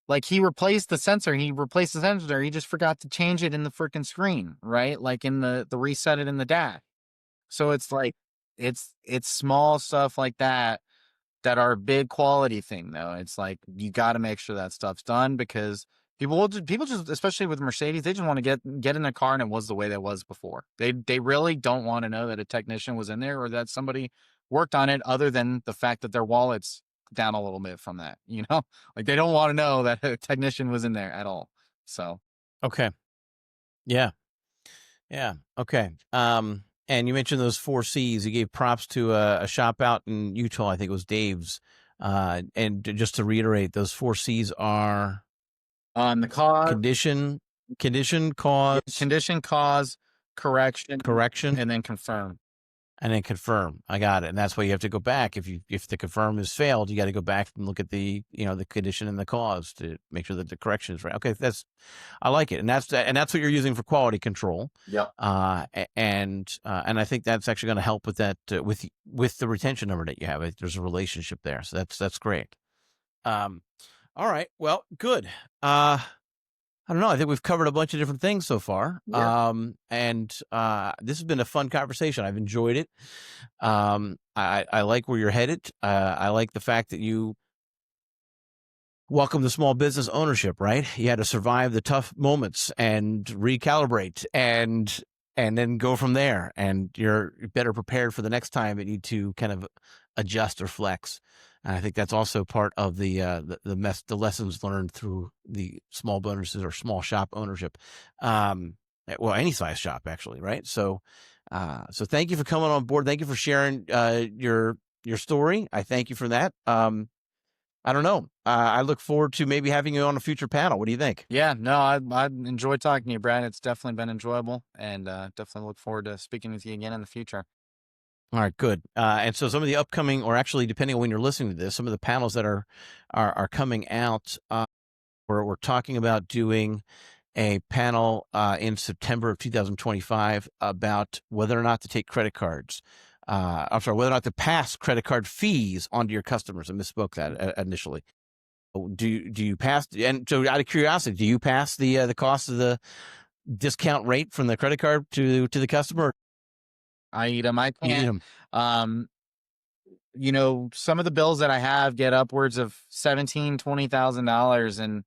like he replaced the sensor. He replaced the sensor. He just forgot to change it in the freaking screen, right? Like in the reset it in the dash. So it's like it's small stuff like that are a big quality thing though. It's like you got to make sure that stuff's done because people just especially with Mercedes, they just want to get in their car and it was the way that it was before. They really don't want to know that a technician was in there or that somebody worked on it other than the fact that their wallet's down a little bit from that, Like they don't want to know that a technician was in there at all. So, Okay. Yeah. Yeah. Okay. And you mentioned those 4Cs. You gave props to a shop out in Utah. I think it was Dave's. Just to reiterate, those 4Cs are the cause, condition, cause, condition, cause, correction, correction, and then confirm. and then confirm. I got it. And that's why you have to go back. If the confirm has failed, you got to go back and look at the condition and the cause to make sure that the correction is right. Okay, I like it, and that's what you're using for quality control. Yep. And I think that's actually going to help with that with the retention number that you have. There's a relationship there, so that's great. Um, all right. Well, good. I don't know. I think we've covered a bunch of different things so far. Yeah. And this has been a fun conversation. I've enjoyed it. I like where you're headed. I like the fact that you welcome to small business ownership, right? You had to survive the tough moments and recalibrate and then go from there. And you're better prepared for the next time that you need to kind of adjust or flex. And I think that's also part of the lessons learned through the small bonuses or small shop ownership. Well, any size shop actually, right? So thank you for coming on board. Thank you for sharing your story. I thank you for that. I don't know. I look forward to maybe having you on a future panel. What do you think? Yeah, no, I enjoyed talking to you, Brad. It's definitely been enjoyable, and definitely look forward to speaking with you again in the future. All right, good. And so some of the upcoming, or actually depending on when you're listening to this, some of the panels that are coming out, we're talking about doing a panel in September of 2025 about whether or not to take credit cards. I'm sorry, whether or not to pass credit card fees onto your customers. I misspoke that initially. Do you pass? And so, out of curiosity, do you pass the cost of the discount rate from the credit card to the customer? Or I eat them. I you eat can't. them? Um, some of the bills that I have get upwards of $17,000-$20,000, and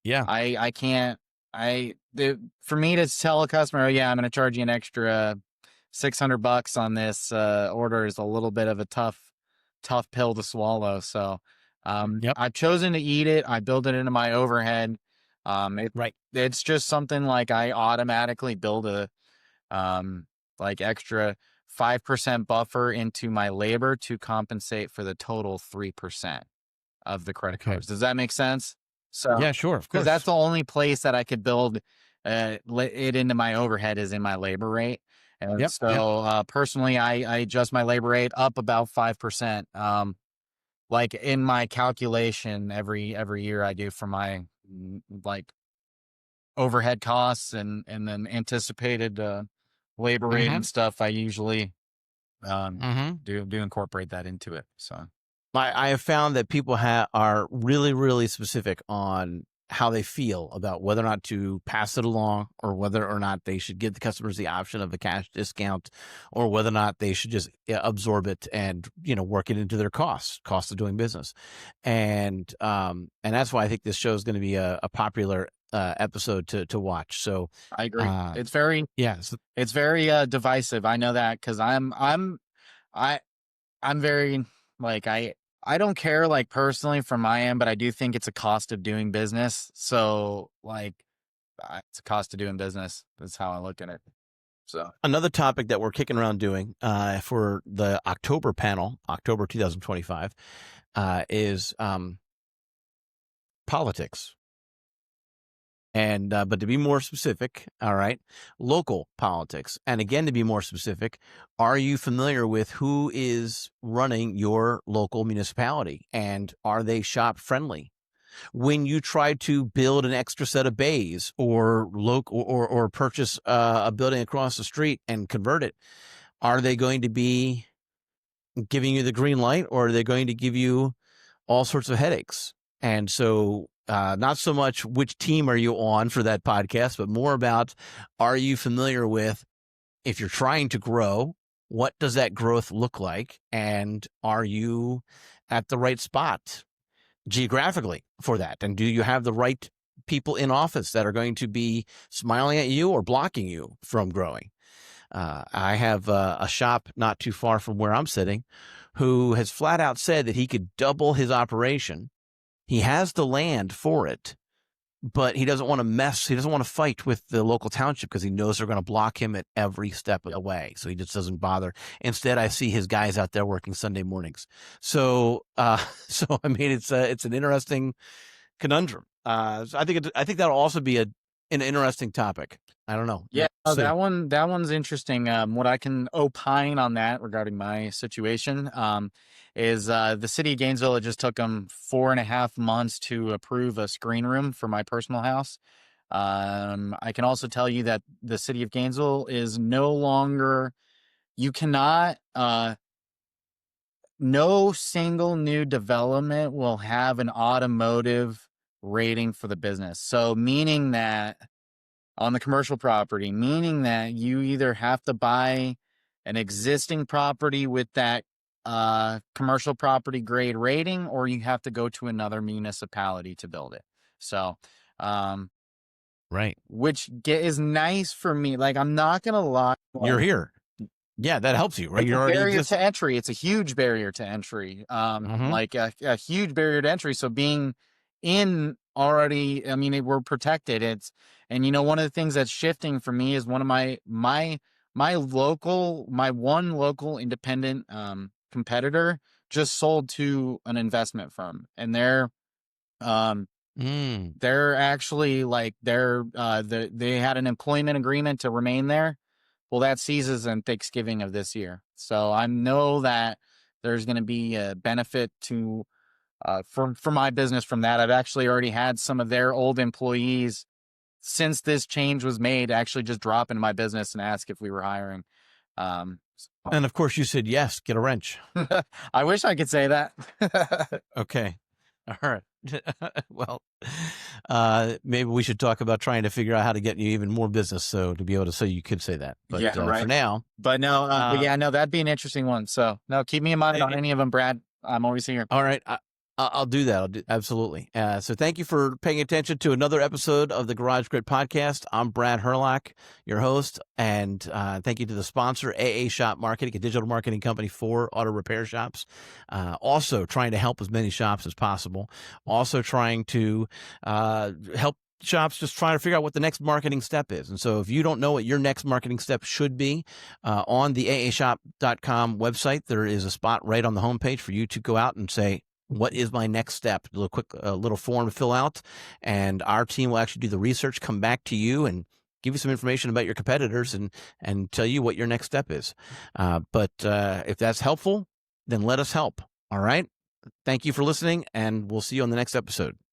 Yeah. I can't. For me to tell a customer, oh yeah, I'm going to charge you an extra $600 on this order is a little bit of a tough pill to swallow. So, Yep. I've chosen to eat it. I build it into my overhead. Right. It's just something like I automatically build a like extra 5% buffer into my labor to compensate for the total 3% of the credit Okay. cards. Does that make sense? So, Yeah. Sure. Of because that's course. the only place that I could build it into my overhead is in my labor rate. And Yep. Yep. so, personally, I adjust my labor rate up about 5%. Like in my calculation every year I do for my like overhead costs and then anticipated labor rate Mm-hmm. and stuff. I usually Mm-hmm. do incorporate that into it. So I have found that people are really, really specific on how they feel about whether or not to pass it along or whether or not they should give the customers the option of a cash discount or whether or not they should just absorb it and, work it into their cost of doing business. And that's why I think this show is going to be a popular episode to watch. So, I agree. uh, It's very yeah. So it's very divisive. I know that because I I'm very like I don't care like personally from my end, but I do think it's a cost of doing business. So like it's a cost of doing business. That's how I look at it. So another topic that we're kicking around doing for the October panel, October 2025, is politics. And but to be more specific, all right, local politics. And again, to be more specific, are you familiar with who is running your local municipality, and are they shop friendly? When you try to build an extra set of bays or or purchase a building across the street and convert it, are they going to be giving you the green light, or are they going to give you all sorts of headaches? And so, not so much which team are you on for that podcast, but more about, are you familiar with, if you're trying to grow, what does that growth look like? And are you at the right spot geographically for that? And do you have the right people in office that are going to be smiling at you or blocking you from growing? I have a shop not too far from where I'm sitting who has flat out said that he could double his operation. He has the land for it, but he doesn't want to mess. He doesn't want to fight with the local township because he knows they're going to block him at every step of the way. So he just doesn't bother. Instead, I see his guys out there working Sunday mornings. So, so I mean, it's an interesting conundrum. So I think that'll also be an interesting topic. I don't know. yeah, We'll oh, see. that one's interesting. What I can opine on that regarding my situation is the city of Gainesville. It just took them 4.5 months to approve a screen room for my personal house. I can also tell you that the city of Gainesville is no longer. You cannot no single new development will have an automotive rating for the business. So meaning that on the commercial property, meaning that you either have to buy an existing property with that commercial property grade rating, or you have to go to another municipality to build it. So, Right. which is nice for me. Like, I'm not gonna lie, You're here. Yeah, that helps you, right? it's You're a already barrier existing. to entry. It's a huge barrier to entry. Mm-hmm. Like a huge barrier to entry. So being in already, I mean, we're protected. And one of the things that's shifting for me is one of my one local independent competitor just sold to an investment firm, and um they're actually like they had an employment agreement to remain there. Well, that ceases in Thanksgiving of this year. So I know that there's going to be a benefit to for my business from that. I've actually already had some of their old employees, since this change was made, actually just drop into my business and ask if we were hiring. And of course, you said yes. Get a wrench. I wish I could say that. Okay. All right. Well, maybe we should talk about trying to figure out how to get you even more business, so to be able to say you could say that. But Yeah, right. For now, But no, yeah, no, that'd be an interesting one. So no, keep me in mind on any of them, Brad. I'm always here. all right. I'll do that. I'll do absolutely. So thank you for paying attention to another episode of the Garage Grid Podcast. I'm Brad Herlock, your host, and thank you to the sponsor, AA Shop Marketing, a digital marketing company for auto repair shops. Also trying to help as many shops as possible. Also trying to help shops just trying to figure out what the next marketing step is. And so if you don't know what your next marketing step should be, on the aashop.com website, there is a spot right on the homepage for you to go out and say, what is my next step? A little form to fill out, and our team will actually do the research, come back to you, and give you some information about your competitors and tell you what your next step is. But if that's helpful, then let us help. All right. Thank you for listening, and we'll see you on the next episode.